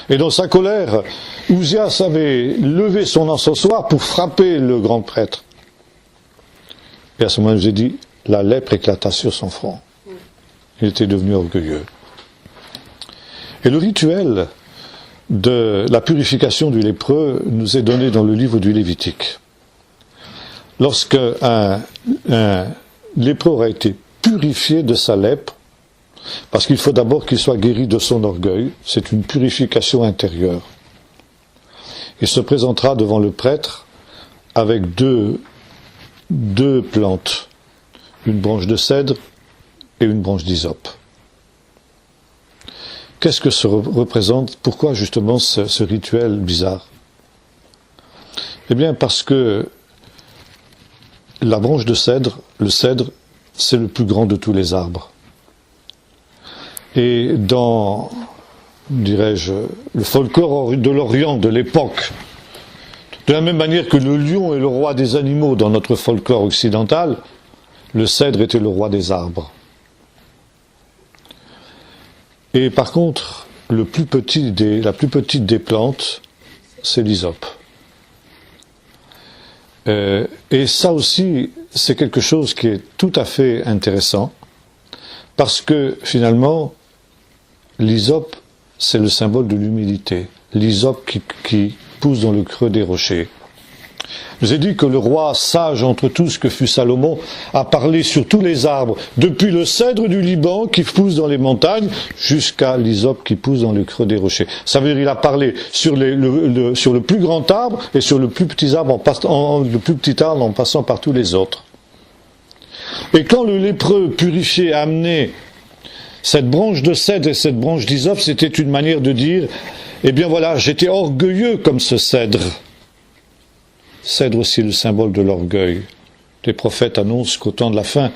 Et dans sa colère, Ouzias avait levé son encensoir pour frapper le grand prêtre. Et à ce moment, il nous a dit, la lèpre éclata sur son front. Il était devenu orgueilleux. Et le rituel de la purification du lépreux nous est donné dans le livre du Lévitique. Lorsque un lépreux aura été purifié de sa lèpre, parce qu'il faut d'abord qu'il soit guéri de son orgueil, c'est une purification intérieure. Il se présentera devant le prêtre avec deux plantes, une branche de cèdre et une branche d'hysope. Qu'est-ce que ça représente? Pourquoi justement ce rituel bizarre? Eh bien parce que la branche de cèdre, le cèdre, c'est le plus grand de tous les arbres. Et dans, dirais-je, le folklore de l'Orient de l'époque, de la même manière que le lion est le roi des animaux dans notre folklore occidental, le cèdre était le roi des arbres. Et par contre, la plus petite des plantes, c'est l'hysope. Et ça aussi, c'est quelque chose qui est tout à fait intéressant, parce que finalement, l'hysope, c'est le symbole de l'humilité. L'hysope qui pousse dans le creux des rochers. Je vous ai dit que le roi sage entre tous que fut Salomon a parlé sur tous les arbres, depuis le cèdre du Liban qui pousse dans les montagnes jusqu'à l'hysope qui pousse dans le creux des rochers. Ça veut dire qu'il a parlé sur le plus grand arbre et sur le plus petit arbre en passant par tous les autres. Et quand le lépreux purifié a amené cette branche de cèdre et cette branche d'hysope, c'était une manière de dire, eh bien voilà, j'étais orgueilleux comme ce cèdre. Cèdre aussi le symbole de l'orgueil. Les prophètes annoncent qu'au temps de la fin,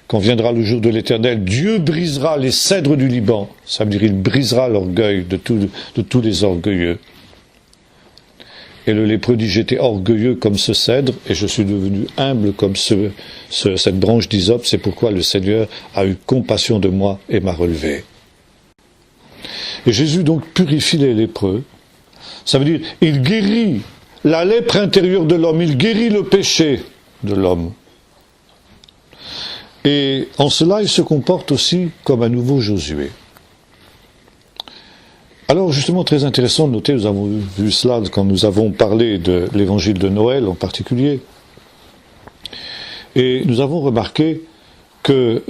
quand viendra le jour de l'Éternel, Dieu brisera les cèdres du Liban. Ça veut dire qu'il brisera l'orgueil de tous les orgueilleux. Et le lépreux dit, j'étais orgueilleux comme ce cèdre et je suis devenu humble comme cette branche d'hysope. C'est pourquoi le Seigneur a eu compassion de moi et m'a relevé. Et Jésus donc purifie les lépreux. Ça veut dire, il guérit la lèpre intérieure de l'homme, il guérit le péché de l'homme. Et en cela, il se comporte aussi comme un nouveau Josué. Alors justement, très intéressant de noter, nous avons vu cela quand nous avons parlé de l'évangile de Noël en particulier, et nous avons remarqué que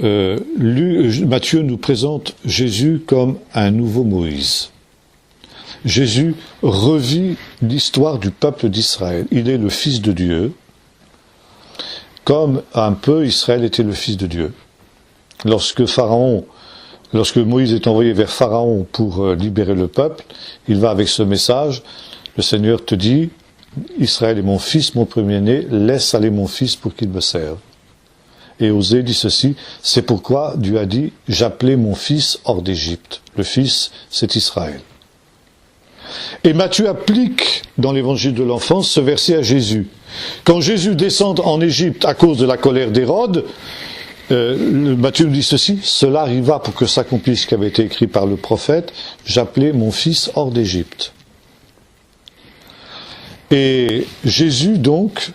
Matthieu nous présente Jésus comme un nouveau Moïse. Jésus revit l'histoire du peuple d'Israël. Il est le Fils de Dieu, comme un peu Israël était le Fils de Dieu. Lorsque Moïse est envoyé vers Pharaon pour libérer le peuple, il va avec ce message, le Seigneur te dit, Israël est mon fils, mon premier-né, laisse aller mon fils pour qu'il me serve. Et Osée dit ceci, c'est pourquoi Dieu a dit, j'appelais mon fils hors d'Égypte. Le fils, c'est Israël. Et Matthieu applique dans l'évangile de l'enfance ce verset à Jésus. Quand Jésus descend en Égypte à cause de la colère d'Hérode, Matthieu nous dit ceci, cela arriva pour que s'accomplisse ce qui avait été écrit par le prophète, j'appelais mon fils hors d'Égypte. Et Jésus donc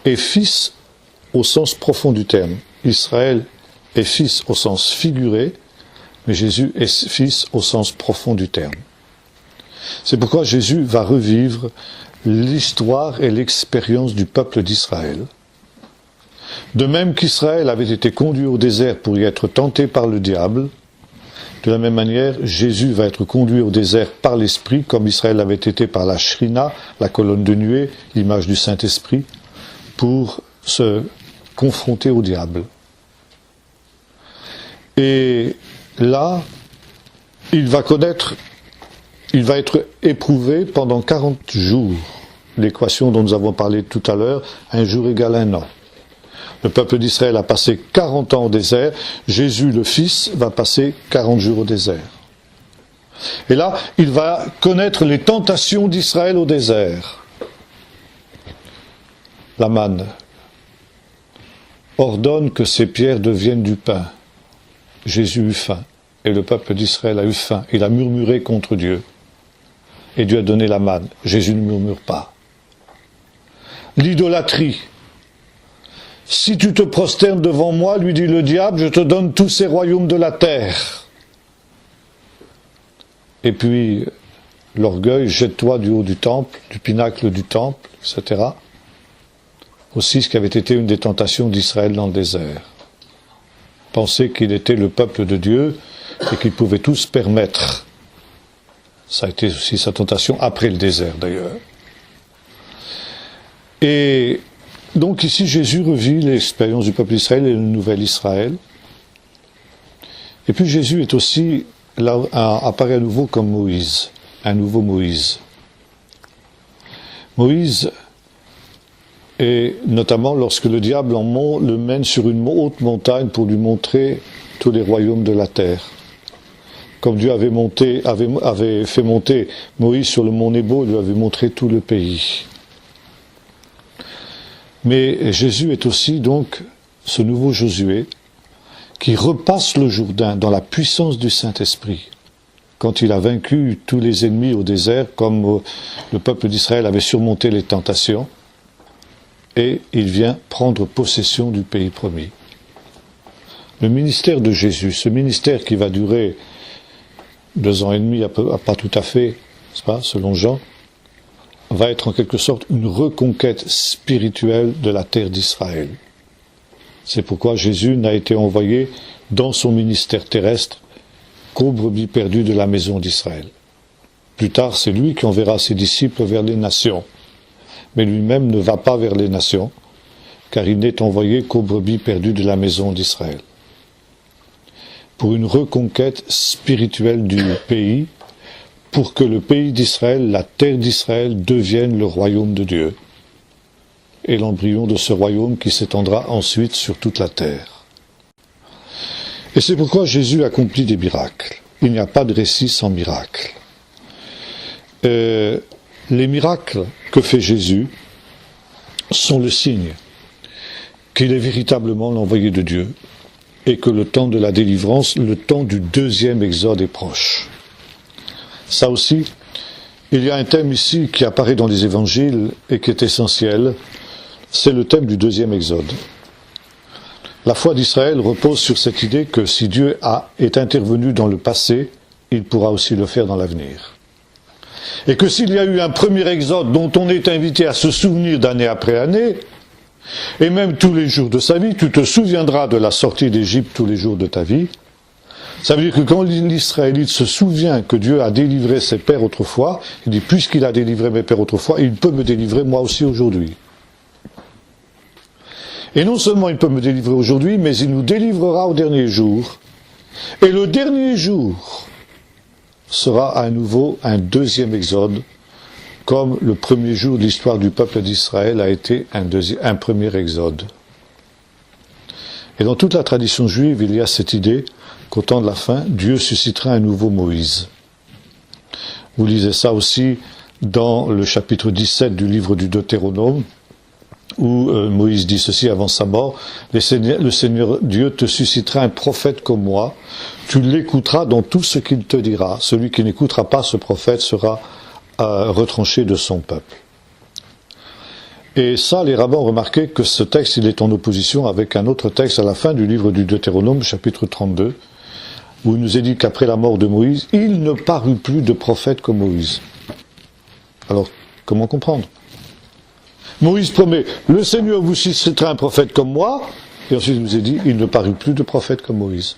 est fils au sens profond du terme. Israël est fils au sens figuré, mais Jésus est fils au sens profond du terme. C'est pourquoi Jésus va revivre l'histoire et l'expérience du peuple d'Israël. De même qu'Israël avait été conduit au désert pour y être tenté par le diable, de la même manière, Jésus va être conduit au désert par l'Esprit, comme Israël avait été par la Shrina, la colonne de nuée, l'image du Saint-Esprit, pour se confronter au diable. Et là, il va être éprouvé pendant 40 jours. L'équation dont nous avons parlé tout à l'heure, un jour égale un an. Le peuple d'Israël a passé 40 ans au désert, Jésus le Fils va passer 40 jours au désert. Et là, il va connaître les tentations d'Israël au désert. La manne ordonne que ces pierres deviennent du pain. Jésus eut faim, et le peuple d'Israël a eu faim. Il a murmuré contre Dieu, et Dieu a donné la manne. Jésus ne murmure pas. L'idolâtrie. Si tu te prosternes devant moi, lui dit le diable, je te donne tous ces royaumes de la terre. Et puis, l'orgueil, jette-toi du haut du temple, du pinacle du temple, etc. Aussi ce qui avait été une des tentations d'Israël dans le désert. Penser qu'il était le peuple de Dieu et qu'il pouvait tout se permettre. Ça a été aussi sa tentation après le désert d'ailleurs. Et donc ici Jésus revit l'expérience du peuple d'Israël et le nouvel Israël. Et puis Jésus est aussi, là, apparaît à nouveau comme Moïse, un nouveau Moïse. Moïse, et notamment lorsque le diable le mène sur une haute montagne pour lui montrer tous les royaumes de la terre. Comme Dieu avait fait monter Moïse sur le mont Nebo, il lui avait montré tout le pays. Mais Jésus est aussi donc ce nouveau Josué qui repasse le Jourdain dans la puissance du Saint-Esprit. Quand il a vaincu tous les ennemis au désert, comme le peuple d'Israël avait surmonté les tentations, et il vient prendre possession du pays promis. Le ministère de Jésus, ce ministère qui va durer 2 ans et demi, pas tout à fait, n'est-ce pas, selon Jean, va être en quelque sorte une reconquête spirituelle de la terre d'Israël. C'est pourquoi Jésus n'a été envoyé dans son ministère terrestre qu'aux brebis perdues de la maison d'Israël. Plus tard, c'est lui qui enverra ses disciples vers les nations. Mais lui-même ne va pas vers les nations, car il n'est envoyé qu'aux brebis perdues de la maison d'Israël. Pour une reconquête spirituelle du pays, pour que le pays d'Israël, la terre d'Israël, devienne le royaume de Dieu, et l'embryon de ce royaume qui s'étendra ensuite sur toute la terre. Et c'est pourquoi Jésus accomplit des miracles. Il n'y a pas de récit sans miracle. Les miracles que fait Jésus sont le signe qu'il est véritablement l'envoyé de Dieu et que le temps de la délivrance, le temps du 2e exode est proche. Ça aussi, il y a un thème ici qui apparaît dans les évangiles et qui est essentiel, c'est le thème du 2e exode. La foi d'Israël repose sur cette idée que si Dieu est intervenu dans le passé il pourra aussi le faire dans l'avenir. Et que s'il y a eu un premier exode dont on est invité à se souvenir d'année après année, et même tous les jours de sa vie, tu te souviendras de la sortie d'Égypte tous les jours de ta vie. Ça veut dire que quand l'Israélite se souvient que Dieu a délivré ses pères autrefois, il dit, puisqu'il a délivré mes pères autrefois, il peut me délivrer moi aussi aujourd'hui. Et non seulement il peut me délivrer aujourd'hui, mais il nous délivrera au dernier jour. Et le dernier jour sera à nouveau un deuxième exode, comme le premier jour de l'histoire du peuple d'Israël a été un premier exode. Et dans toute la tradition juive, il y a cette idée qu'au temps de la fin, Dieu suscitera un nouveau Moïse. Vous lisez ça aussi dans le chapitre 17 du livre du Deutéronome, où Moïse dit ceci avant sa mort, le Seigneur Dieu te suscitera un prophète comme moi, tu l'écouteras dans tout ce qu'il te dira. Celui qui n'écoutera pas ce prophète sera retranché de son peuple. Et ça, les rabbins ont remarqué que ce texte, il est en opposition avec un autre texte à la fin du livre du Deutéronome, chapitre 32, où il nous est dit qu'après la mort de Moïse, il ne parut plus de prophète comme Moïse. Alors, comment comprendre ? Moïse promet, le Seigneur vous suscitera un prophète comme moi, et ensuite il nous est dit, il ne parut plus de prophète comme Moïse.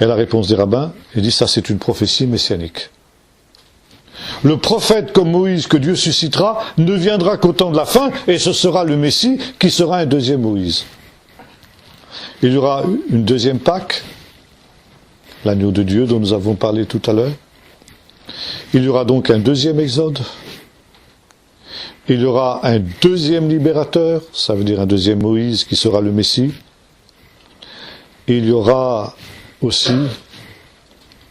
Et la réponse des rabbins, il dit, ça c'est une prophétie messianique. Le prophète comme Moïse que Dieu suscitera ne viendra qu'au temps de la fin, et ce sera le Messie qui sera un deuxième Moïse. Il y aura une deuxième Pâque, l'agneau de Dieu dont nous avons parlé tout à l'heure. Il y aura donc un deuxième Exode. Il y aura un deuxième libérateur, ça veut dire un deuxième Moïse qui sera le Messie. Il y aura aussi,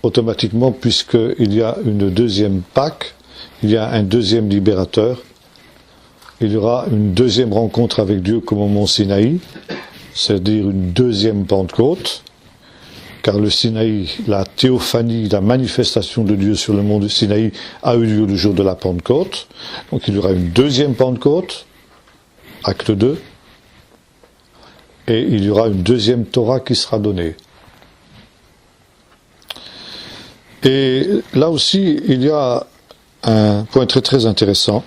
automatiquement, puisqu'il y a une deuxième Pâque, il y a un deuxième libérateur, il y aura une deuxième rencontre avec Dieu comme au mont Sinaï, c'est-à-dire une deuxième Pentecôte, car le Sinaï, la théophanie, la manifestation de Dieu sur le mont Sinaï a eu lieu le jour de la Pentecôte. Donc il y aura une deuxième Pentecôte, acte 2, et il y aura une deuxième Torah qui sera donnée. Et là aussi, il y a un point très très intéressant,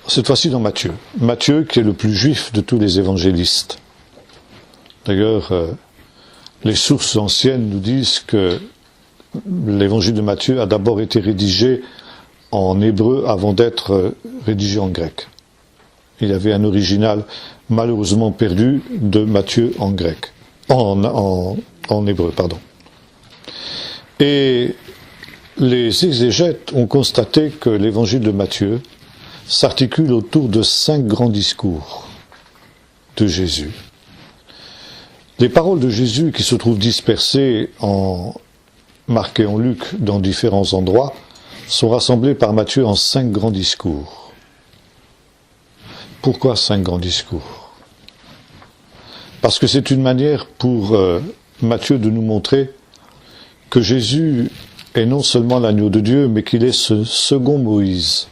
cette fois-ci dans Matthieu. Matthieu qui est le plus juif de tous les évangélistes. D'ailleurs, les sources anciennes nous disent que l'évangile de Matthieu a d'abord été rédigé en hébreu avant d'être rédigé en grec. Il y avait un original malheureusement perdu de Matthieu en grec, en hébreu, pardon. Et les exégètes ont constaté que l'évangile de Matthieu s'articule autour de 5 grands discours de Jésus. Les paroles de Jésus qui se trouvent dispersées marquées en Luc dans différents endroits sont rassemblées par Matthieu en 5 grands discours. Pourquoi 5 grands discours ? Parce que c'est une manière pour Matthieu de nous montrer que Jésus est non seulement l'agneau de Dieu, mais qu'il est ce second Moïse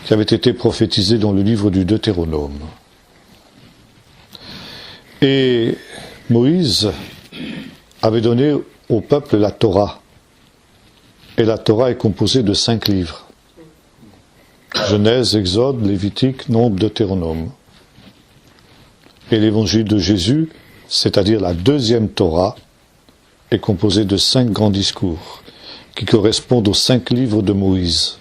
qui avait été prophétisé dans le livre du Deutéronome. Et Moïse avait donné au peuple la Torah. Et la Torah est composée de 5 livres. Genèse, Exode, Lévitique, Nombre, Deutéronome. Et l'évangile de Jésus, c'est-à-dire la deuxième Torah, est composée de 5 grands discours qui correspondent aux 5 livres de Moïse.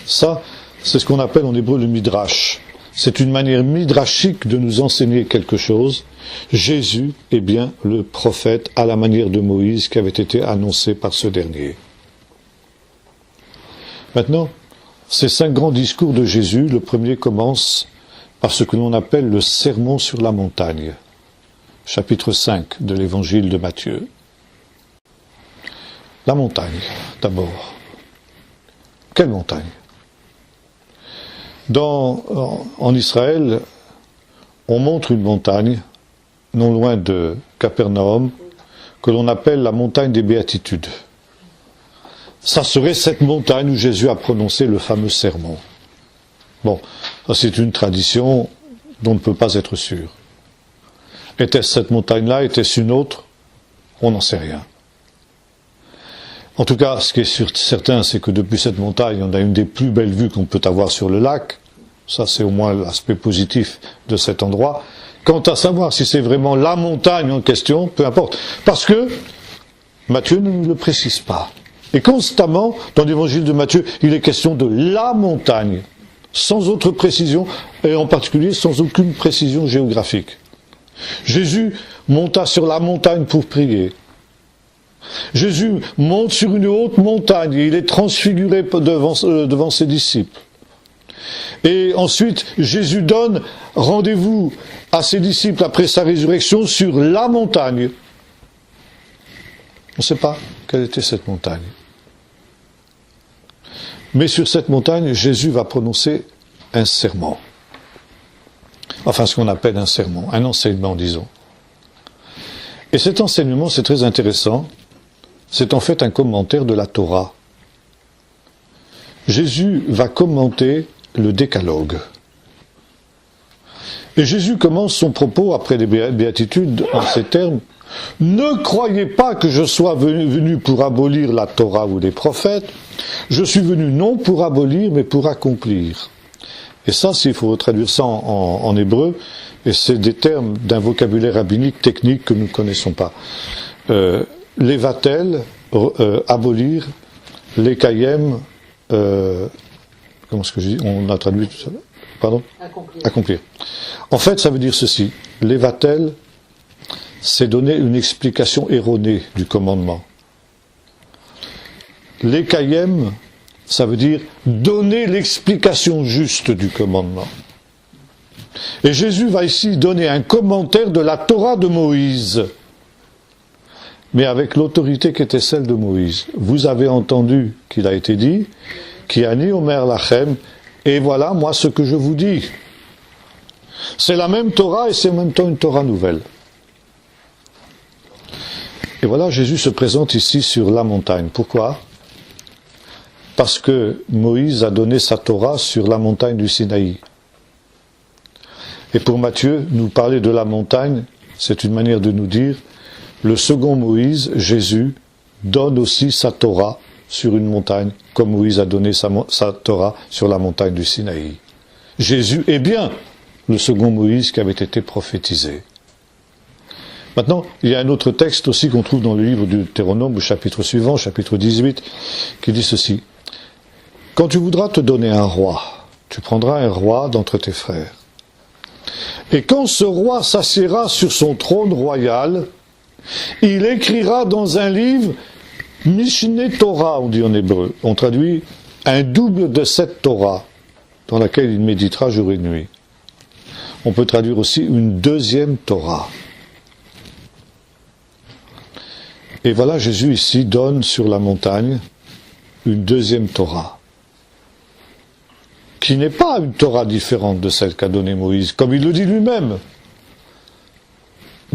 Ça, c'est ce qu'on appelle en hébreu le midrash. C'est une manière midrashique de nous enseigner quelque chose. Jésus est bien le prophète à la manière de Moïse qui avait été annoncé par ce dernier. Maintenant, ces 5 grands discours de Jésus, le premier commence par ce que l'on appelle le sermon sur la montagne, chapitre 5 de l'évangile de Matthieu. La montagne, d'abord. Quelle montagne ? En Israël, on montre une montagne, non loin de Capernaum, que l'on appelle la montagne des béatitudes. Ça serait cette montagne où Jésus a prononcé le fameux sermon. Bon, ça c'est une tradition dont on ne peut pas être sûr. Était-ce cette montagne-là? Était-ce une autre? On n'en sait rien. En tout cas, ce qui est certain, c'est que depuis cette montagne, on a une des plus belles vues qu'on peut avoir sur le lac. Ça, c'est au moins l'aspect positif de cet endroit. Quant à savoir si c'est vraiment la montagne en question, peu importe. Parce que Matthieu ne nous le précise pas. Et constamment, dans l'évangile de Matthieu, il est question de la montagne, sans autre précision, et en particulier sans aucune précision géographique. Jésus monta sur la montagne pour prier. Jésus monte sur une haute montagne et il est transfiguré devant ses disciples. Et ensuite, Jésus donne rendez-vous à ses disciples après sa résurrection sur la montagne. On ne sait pas quelle était cette montagne. Mais sur cette montagne, Jésus va prononcer un sermon. Enfin, ce qu'on appelle un sermon, un enseignement, disons. Et cet enseignement, c'est très intéressant. C'est en fait un commentaire de la Torah. Jésus va commenter le décalogue. Et Jésus commence son propos après les béatitudes en ces termes. Ne croyez pas que je sois venu pour abolir la Torah ou les prophètes. Je suis venu non pour abolir, mais pour accomplir. Et ça, s'il faut traduire ça en hébreu, et c'est des termes d'un vocabulaire rabbinique technique que nous ne connaissons pas. Levatel, abolir, lekayem, comment est-ce que je dis? On a traduit tout ça. Pardon? Accomplir. En fait, ça veut dire ceci. Levatel, c'est donner une explication erronée du commandement. Lekayem, ça veut dire donner l'explication juste du commandement. Et Jésus va ici donner un commentaire de la Torah de Moïse, mais avec l'autorité qui était celle de Moïse. Vous avez entendu qu'il a été dit, Ki ani omer lachem, et voilà moi ce que je vous dis. C'est la même Torah et c'est en même temps une Torah nouvelle. Et voilà, Jésus se présente ici sur la montagne. Pourquoi ? Parce que Moïse a donné sa Torah sur la montagne du Sinaï. Et pour Matthieu, nous parler de la montagne, c'est une manière de nous dire, le second Moïse, Jésus, donne aussi sa Torah sur une montagne, comme Moïse a donné sa Torah sur la montagne du Sinaï. Jésus est bien le second Moïse qui avait été prophétisé. Maintenant, il y a un autre texte aussi qu'on trouve dans le livre du Deutéronome, au chapitre suivant, chapitre 18, qui dit ceci. Quand tu voudras te donner un roi, tu prendras un roi d'entre tes frères. Et quand ce roi s'assiera sur son trône royal, il écrira dans un livre, Mishneh Torah, on dit en hébreu, on traduit un double de cette Torah, dans laquelle il méditera jour et nuit. On peut traduire aussi une deuxième Torah. Et voilà, Jésus ici donne sur la montagne une deuxième Torah, qui n'est pas une Torah différente de celle qu'a donnée Moïse, comme il le dit lui-même,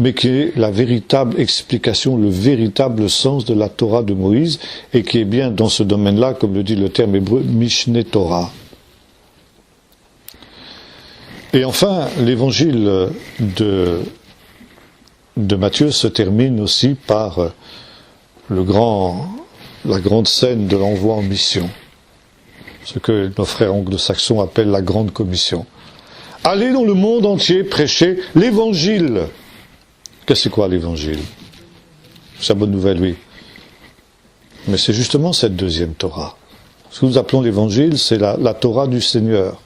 mais qui est la véritable explication, le véritable sens de la Torah de Moïse, et qui est bien dans ce domaine-là, comme le dit le terme hébreu, Mishneh Torah. Et enfin, l'évangile de Matthieu se termine aussi par la grande scène de l'envoi en mission. Ce que nos frères anglo-saxons appellent la grande commission. Allez dans le monde entier prêcher l'évangile. Qu'est-ce que c'est quoi l'évangile? C'est la bonne nouvelle, oui. Mais c'est justement cette deuxième Torah. Ce que nous appelons l'évangile, c'est la Torah du Seigneur.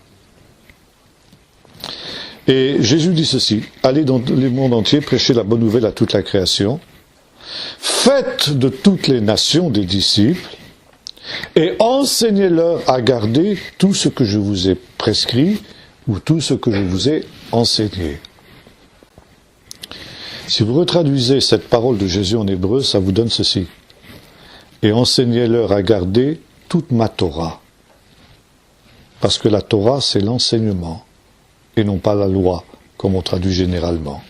Et Jésus dit ceci, allez dans le monde entier prêcher la bonne nouvelle à toute la création, faites de toutes les nations des disciples, et enseignez-leur à garder tout ce que je vous ai prescrit, ou tout ce que je vous ai enseigné. Si vous retraduisez cette parole de Jésus en hébreu, ça vous donne ceci. Et enseignez-leur à garder toute ma Torah. Parce que la Torah, c'est l'enseignement, et non pas la loi, comme on traduit généralement.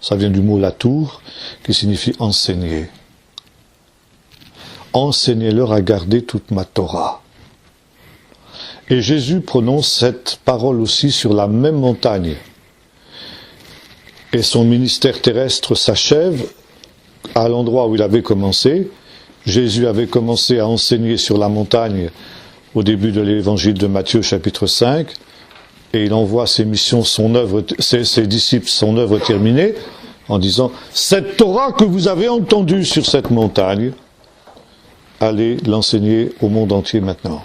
Ça vient du mot latour, qui signifie enseigner. Enseignez-leur à garder toute ma Torah. Et Jésus prononce cette parole aussi sur la même montagne. Et son ministère terrestre s'achève à l'endroit où il avait commencé. Jésus avait commencé à enseigner sur la montagne au début de l'évangile de Matthieu chapitre 5, et il envoie ses missions, ses disciples, son œuvre terminée, en disant « Cette Torah que vous avez entendue sur cette montagne, allez l'enseigner au monde entier maintenant. »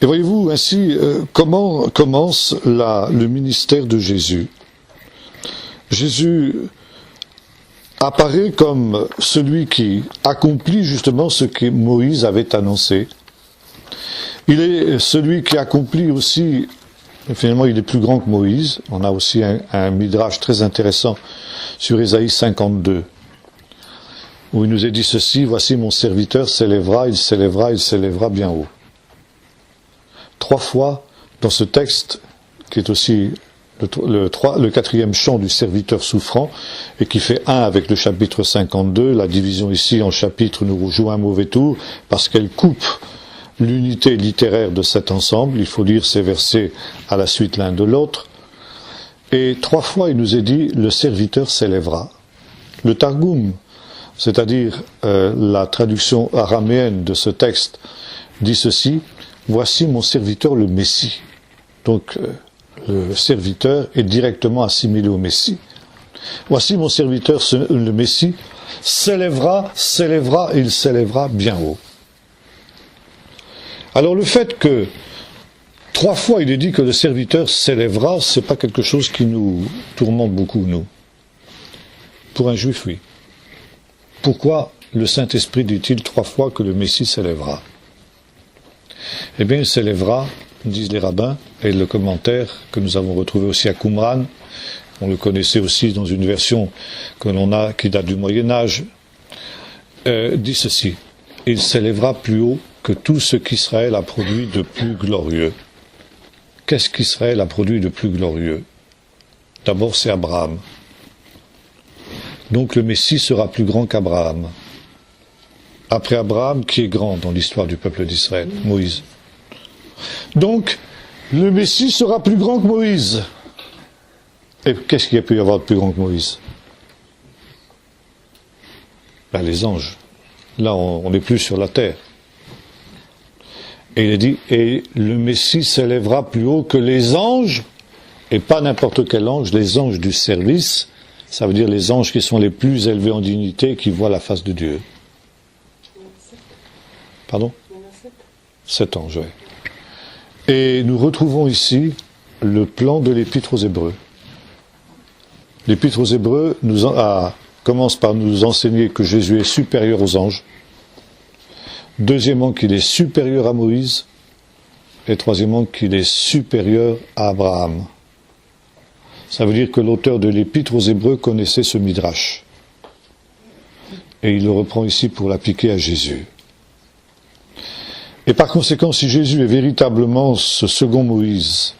Et voyez-vous ainsi comment commence le ministère de Jésus. Jésus apparaît comme celui qui accomplit justement ce que Moïse avait annoncé. Il est celui qui accomplit aussi, finalement il est plus grand que Moïse. On a aussi un midrash très intéressant sur Ésaïe 52, où il nous est dit ceci: « Voici mon serviteur s'élèvera, il s'élèvera, il s'élèvera bien haut. » 3 fois dans ce texte, qui est aussi le quatrième chant du serviteur souffrant, et qui fait un avec le chapitre 52, la division ici en chapitres nous joue un mauvais tour, parce qu'elle coupe l'unité littéraire de cet ensemble. Il faut lire ces versets à la suite l'un de l'autre. Et 3 fois il nous est dit, le serviteur s'élèvera. Le Targum, c'est-à-dire la traduction araméenne de ce texte, dit ceci: voici mon serviteur le Messie. Donc le serviteur est directement assimilé au Messie. Voici mon serviteur le Messie s'élèvera, s'élèvera et il s'élèvera bien haut. Alors le fait que 3 fois il est dit que le serviteur s'élèvera, c'est pas quelque chose qui nous tourmente beaucoup, nous. Pour un juif, oui. Pourquoi le Saint-Esprit dit-il 3 fois que le Messie s'élèvera? Eh bien, il s'élèvera, disent les rabbins, et le commentaire que nous avons retrouvé aussi à Qumran, on le connaissait aussi dans une version que l'on a, qui date du Moyen-Âge, dit ceci: il s'élèvera plus haut que tout ce qu'Israël a produit de plus glorieux. Qu'est-ce qu'Israël a produit de plus glorieux? D'abord, c'est Abraham. Donc le Messie sera plus grand qu'Abraham. Après Abraham, qui est grand dans l'histoire du peuple d'Israël? Moïse. Donc, le Messie sera plus grand que Moïse. Et qu'est-ce qu'il y a pu y avoir de plus grand que Moïse? Ben, les anges. Là, on n'est plus sur la terre. Et il est dit, et le Messie s'élèvera plus haut que les anges, et pas n'importe quel ange, les anges du service, ça veut dire les anges qui sont les plus élevés en dignité, qui voient la face de Dieu. Pardon? 7 anges, oui. Et nous retrouvons ici le plan de l'Épître aux Hébreux. L'Épître aux Hébreux commence par nous enseigner que Jésus est supérieur aux anges. Deuxièmement, qu'il est supérieur à Moïse. Et troisièmement, qu'il est supérieur à Abraham. Ça veut dire que l'auteur de l'Épître aux Hébreux connaissait ce midrash. Et il le reprend ici pour l'appliquer à Jésus. Et par conséquent, si Jésus est véritablement ce second Moïse,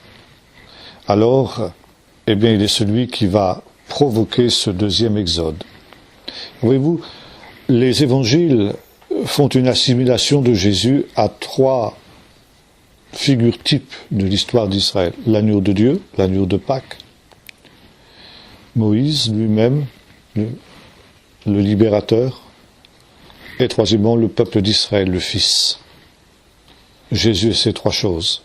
alors, eh bien, il est celui qui va provoquer ce deuxième exode. Voyez-vous, les évangiles font une assimilation de Jésus à 3 figures types de l'histoire d'Israël. L'agneau de Dieu, l'agneau de Pâques, Moïse lui-même, le libérateur, et troisièmement, le peuple d'Israël, le Fils. Jésus est ces 3 choses.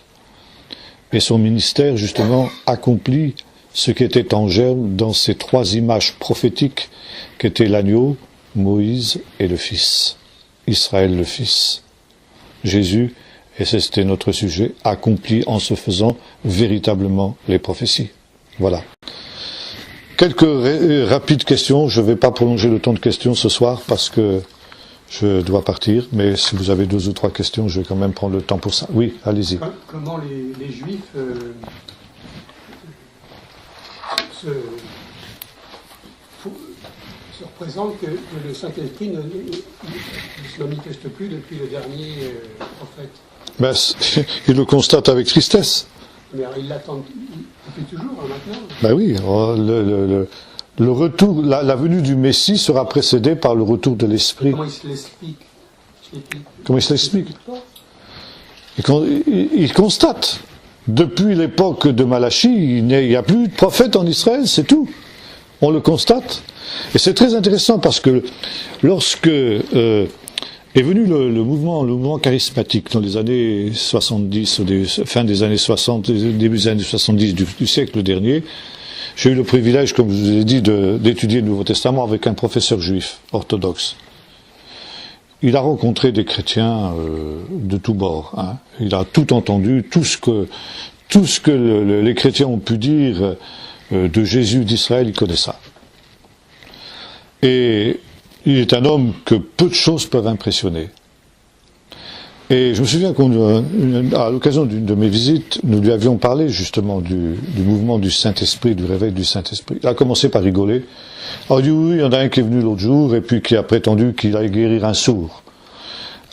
Et son ministère, justement, accomplit ce qui était en germe dans ces 3 images prophétiques qu'étaient l'agneau, Moïse et le Fils. Israël le Fils. Jésus, et c'était notre sujet, accomplit en se faisant véritablement les prophéties. Voilà. Quelques rapides questions. Je ne vais pas prolonger le temps de questions ce soir parce que je dois partir, mais si vous avez 2 ou 3 questions, je vais quand même prendre le temps pour ça. Oui, allez-y. Comment les Juifs se représentent que le Saint-Esprit ne se manifeste plus depuis le dernier prophète? Ben, ils le constatent avec tristesse. Mais ils l'attendent depuis toujours, maintenant. Ben oui, le retour, la venue du Messie sera précédée par le retour de l'Esprit. Comment il se l'explique? Comment il se l'explique? Il constate. Depuis l'époque de Malachie, il n'y a plus de prophète en Israël, c'est tout. On le constate. Et c'est très intéressant parce que lorsque est venu le mouvement charismatique dans les années 70, fin des années 60, début des années 70 du siècle dernier, j'ai eu le privilège, comme je vous ai dit, d'étudier le Nouveau Testament avec un professeur juif orthodoxe. Il a rencontré des chrétiens de tous bords. Hein. Il a tout entendu, tout ce que les chrétiens ont pu dire de Jésus d'Israël, il connaît ça. Et il est un homme que peu de choses peuvent impressionner. Et je me souviens qu'à l'occasion d'une de mes visites, nous lui avions parlé justement du mouvement du Saint-Esprit, du réveil du Saint-Esprit. Il a commencé par rigoler. Il a dit oui, il y en a un qui est venu l'autre jour et puis qui a prétendu qu'il allait guérir un sourd.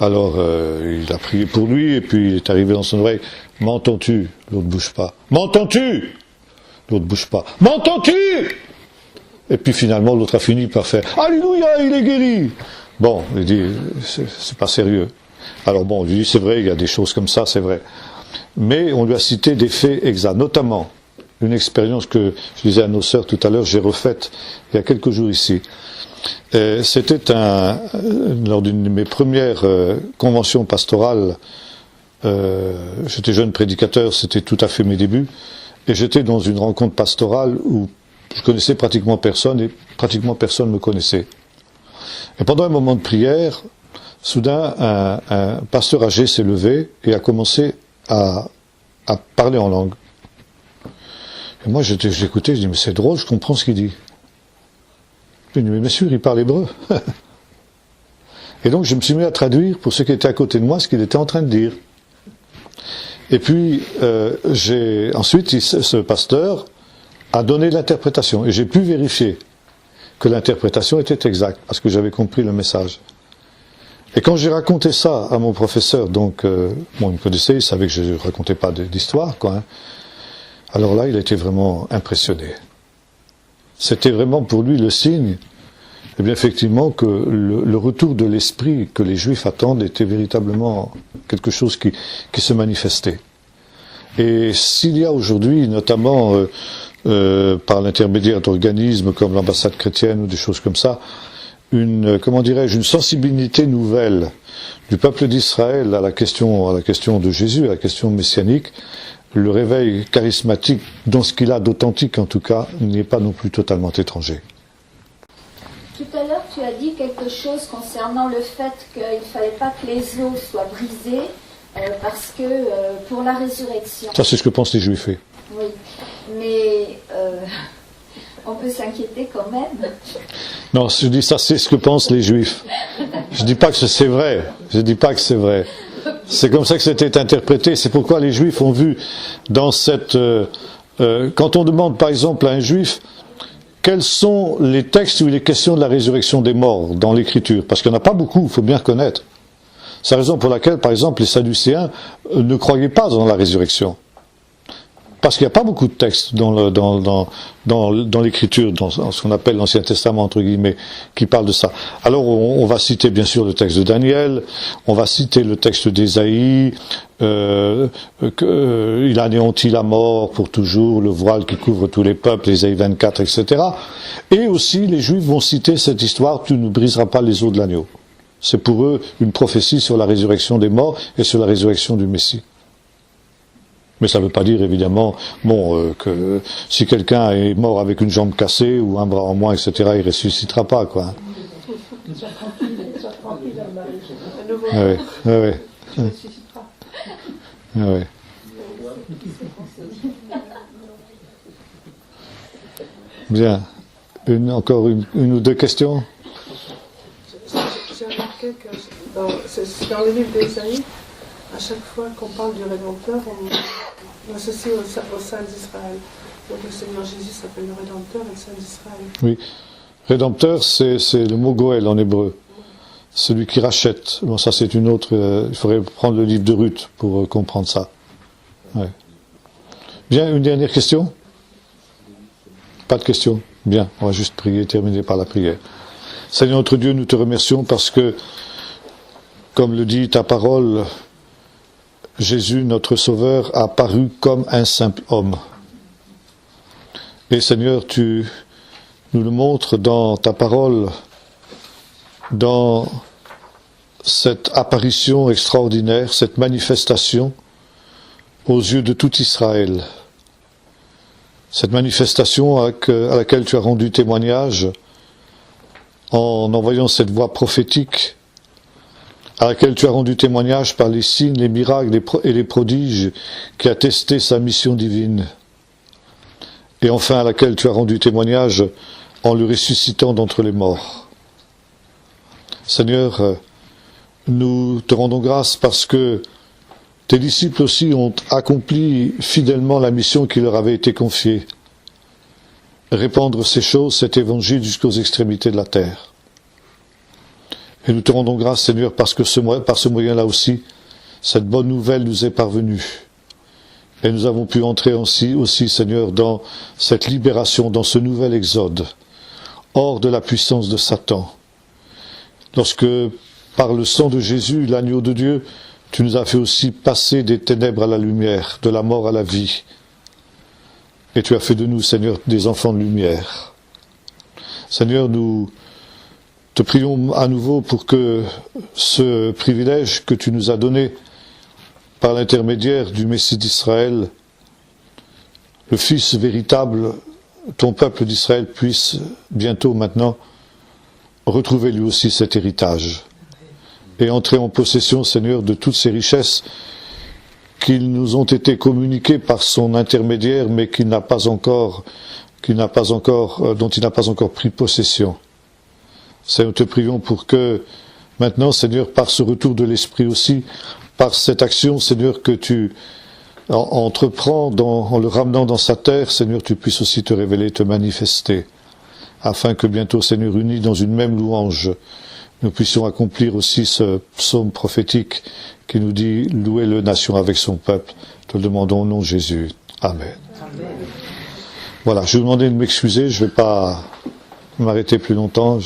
Alors il a prié pour lui et puis il est arrivé dans son oreille. M'entends-tu? L'autre bouge pas. M'entends-tu? L'autre bouge pas. M'entends-tu? Et puis finalement l'autre a fini par faire Alléluia, il est guéri. Bon, il dit c'est pas sérieux. Alors bon, il dit c'est vrai, il y a des choses comme ça, c'est vrai. Mais on lui a cité des faits exacts, notamment une expérience que je disais à nos sœurs tout à l'heure, j'ai refaite il y a quelques jours ici. C'était lors d'une de mes premières conventions pastorales, j'étais jeune prédicateur, c'était tout à fait mes débuts, et j'étais dans une rencontre pastorale où je connaissais pratiquement personne et pratiquement personne me connaissait. Et pendant un moment de prière, soudain, un pasteur âgé s'est levé et a commencé à parler en langue. Et moi, j'écoutais, je dis, mais c'est drôle, je comprends ce qu'il dit. Je dis, mais bien sûr, il parle hébreu. Et donc, je me suis mis à traduire pour ceux qui étaient à côté de moi ce qu'il était en train de dire. Et puis, ensuite, ce pasteur a donné l'interprétation. Et j'ai pu vérifier que l'interprétation était exacte, parce que j'avais compris le message. Et quand j'ai raconté ça à mon professeur, donc, bon, il me connaissait, il savait que je ne racontais pas d'histoire, quoi. Hein. Alors là, il était vraiment impressionné. C'était vraiment pour lui le signe, eh bien, effectivement, que le retour de l'esprit que les Juifs attendent était véritablement quelque chose qui se manifestait. Et s'il y a aujourd'hui, notamment par l'intermédiaire d'organismes comme l'ambassade chrétienne ou des choses comme ça, une sensibilité nouvelle du peuple d'Israël à la question de Jésus, à la question messianique, le réveil charismatique, dans ce qu'il a d'authentique en tout cas, n'est pas non plus totalement étranger. Tout à l'heure, tu as dit quelque chose concernant le fait qu'il ne fallait pas que les os soient brisés parce que pour la résurrection. Ça, c'est ce que pensent les Juifs. Oui, mais on peut s'inquiéter quand même. Non, je dis ça, c'est ce que pensent les Juifs. Je dis pas que c'est vrai. Je dis pas que c'est vrai. C'est comme ça que c'était interprété. C'est pourquoi les Juifs ont vu dans cette... quand on demande par exemple à un Juif quels sont les textes où il est question de la résurrection des morts dans l'Écriture, parce qu'il n'y en a pas beaucoup, il faut bien reconnaître. C'est la raison pour laquelle, par exemple, les Sadducéens ne croyaient pas dans la résurrection. Parce qu'il n'y a pas beaucoup de textes dans l'Écriture, dans ce qu'on appelle l'Ancien Testament, entre guillemets, qui parlent de ça. Alors, on va citer bien sûr le texte de Daniel, on va citer le texte d'Ésaïe, il anéantit la mort pour toujours, le voile qui couvre tous les peuples, Ésaïe 24, etc. Et aussi, les Juifs vont citer cette histoire, tu ne briseras pas les os de l'agneau. C'est pour eux une prophétie sur la résurrection des morts et sur la résurrection du Messie. Mais ça ne veut pas dire, évidemment, que si quelqu'un est mort avec une jambe cassée ou un bras en moins, etc., il ne ressuscitera pas, quoi. Oui. Bien. Encore une ou deux questions? J'ai remarqué que dans le livre d'Ésaïe, à chaque fois qu'on parle du Rédempteur, on associe au Saint d'Israël. Donc le Seigneur Jésus s'appelle le Rédempteur et le Saint d'Israël. Oui. Rédempteur, c'est le mot Goël en hébreu. Celui qui rachète. Bon, ça c'est une autre... il faudrait prendre le livre de Ruth pour comprendre ça. Ouais. Bien, une dernière question? Pas de question? Bien, on va juste prier, terminer par la prière. Seigneur notre Dieu, nous te remercions parce que, comme le dit ta parole, Jésus, notre Sauveur, a paru comme un simple homme. Et Seigneur, tu nous le montres dans ta parole, dans cette apparition extraordinaire, cette manifestation aux yeux de tout Israël. Cette manifestation à laquelle tu as rendu témoignage en envoyant cette voix prophétique, à laquelle tu as rendu témoignage par les signes, les miracles et les prodiges qui attestaient sa mission divine. Et enfin à laquelle tu as rendu témoignage en le ressuscitant d'entre les morts. Seigneur, nous te rendons grâce parce que tes disciples aussi ont accompli fidèlement la mission qui leur avait été confiée. Répandre ces choses, cet évangile jusqu'aux extrémités de la terre. Et nous te rendons grâce, Seigneur, parce que par ce moyen-là aussi, cette bonne nouvelle nous est parvenue. Et nous avons pu entrer aussi, Seigneur, dans cette libération, dans ce nouvel exode, hors de la puissance de Satan. Lorsque, par le sang de Jésus, l'agneau de Dieu, tu nous as fait aussi passer des ténèbres à la lumière, de la mort à la vie. Et tu as fait de nous, Seigneur, des enfants de lumière. Seigneur, nous te prions à nouveau pour que ce privilège que tu nous as donné par l'intermédiaire du Messie d'Israël, le Fils véritable, ton peuple d'Israël puisse bientôt maintenant retrouver lui aussi cet héritage et entrer en possession, Seigneur, de toutes ces richesses qui nous ont été communiquées par son intermédiaire, mais dont il n'a pas encore pris possession. Seigneur, nous te prions pour que maintenant, Seigneur, par ce retour de l'Esprit aussi, par cette action, Seigneur, que tu entreprends en le ramenant dans sa terre, Seigneur, tu puisses aussi te révéler, te manifester, afin que bientôt, Seigneur, unis dans une même louange, nous puissions accomplir aussi ce psaume prophétique qui nous dit « Louez-le, nation, avec son peuple ». Te le demandons au nom de Jésus. Amen. Amen. Voilà, je vais vous demander de m'excuser, je ne vais pas m'arrêter plus longtemps.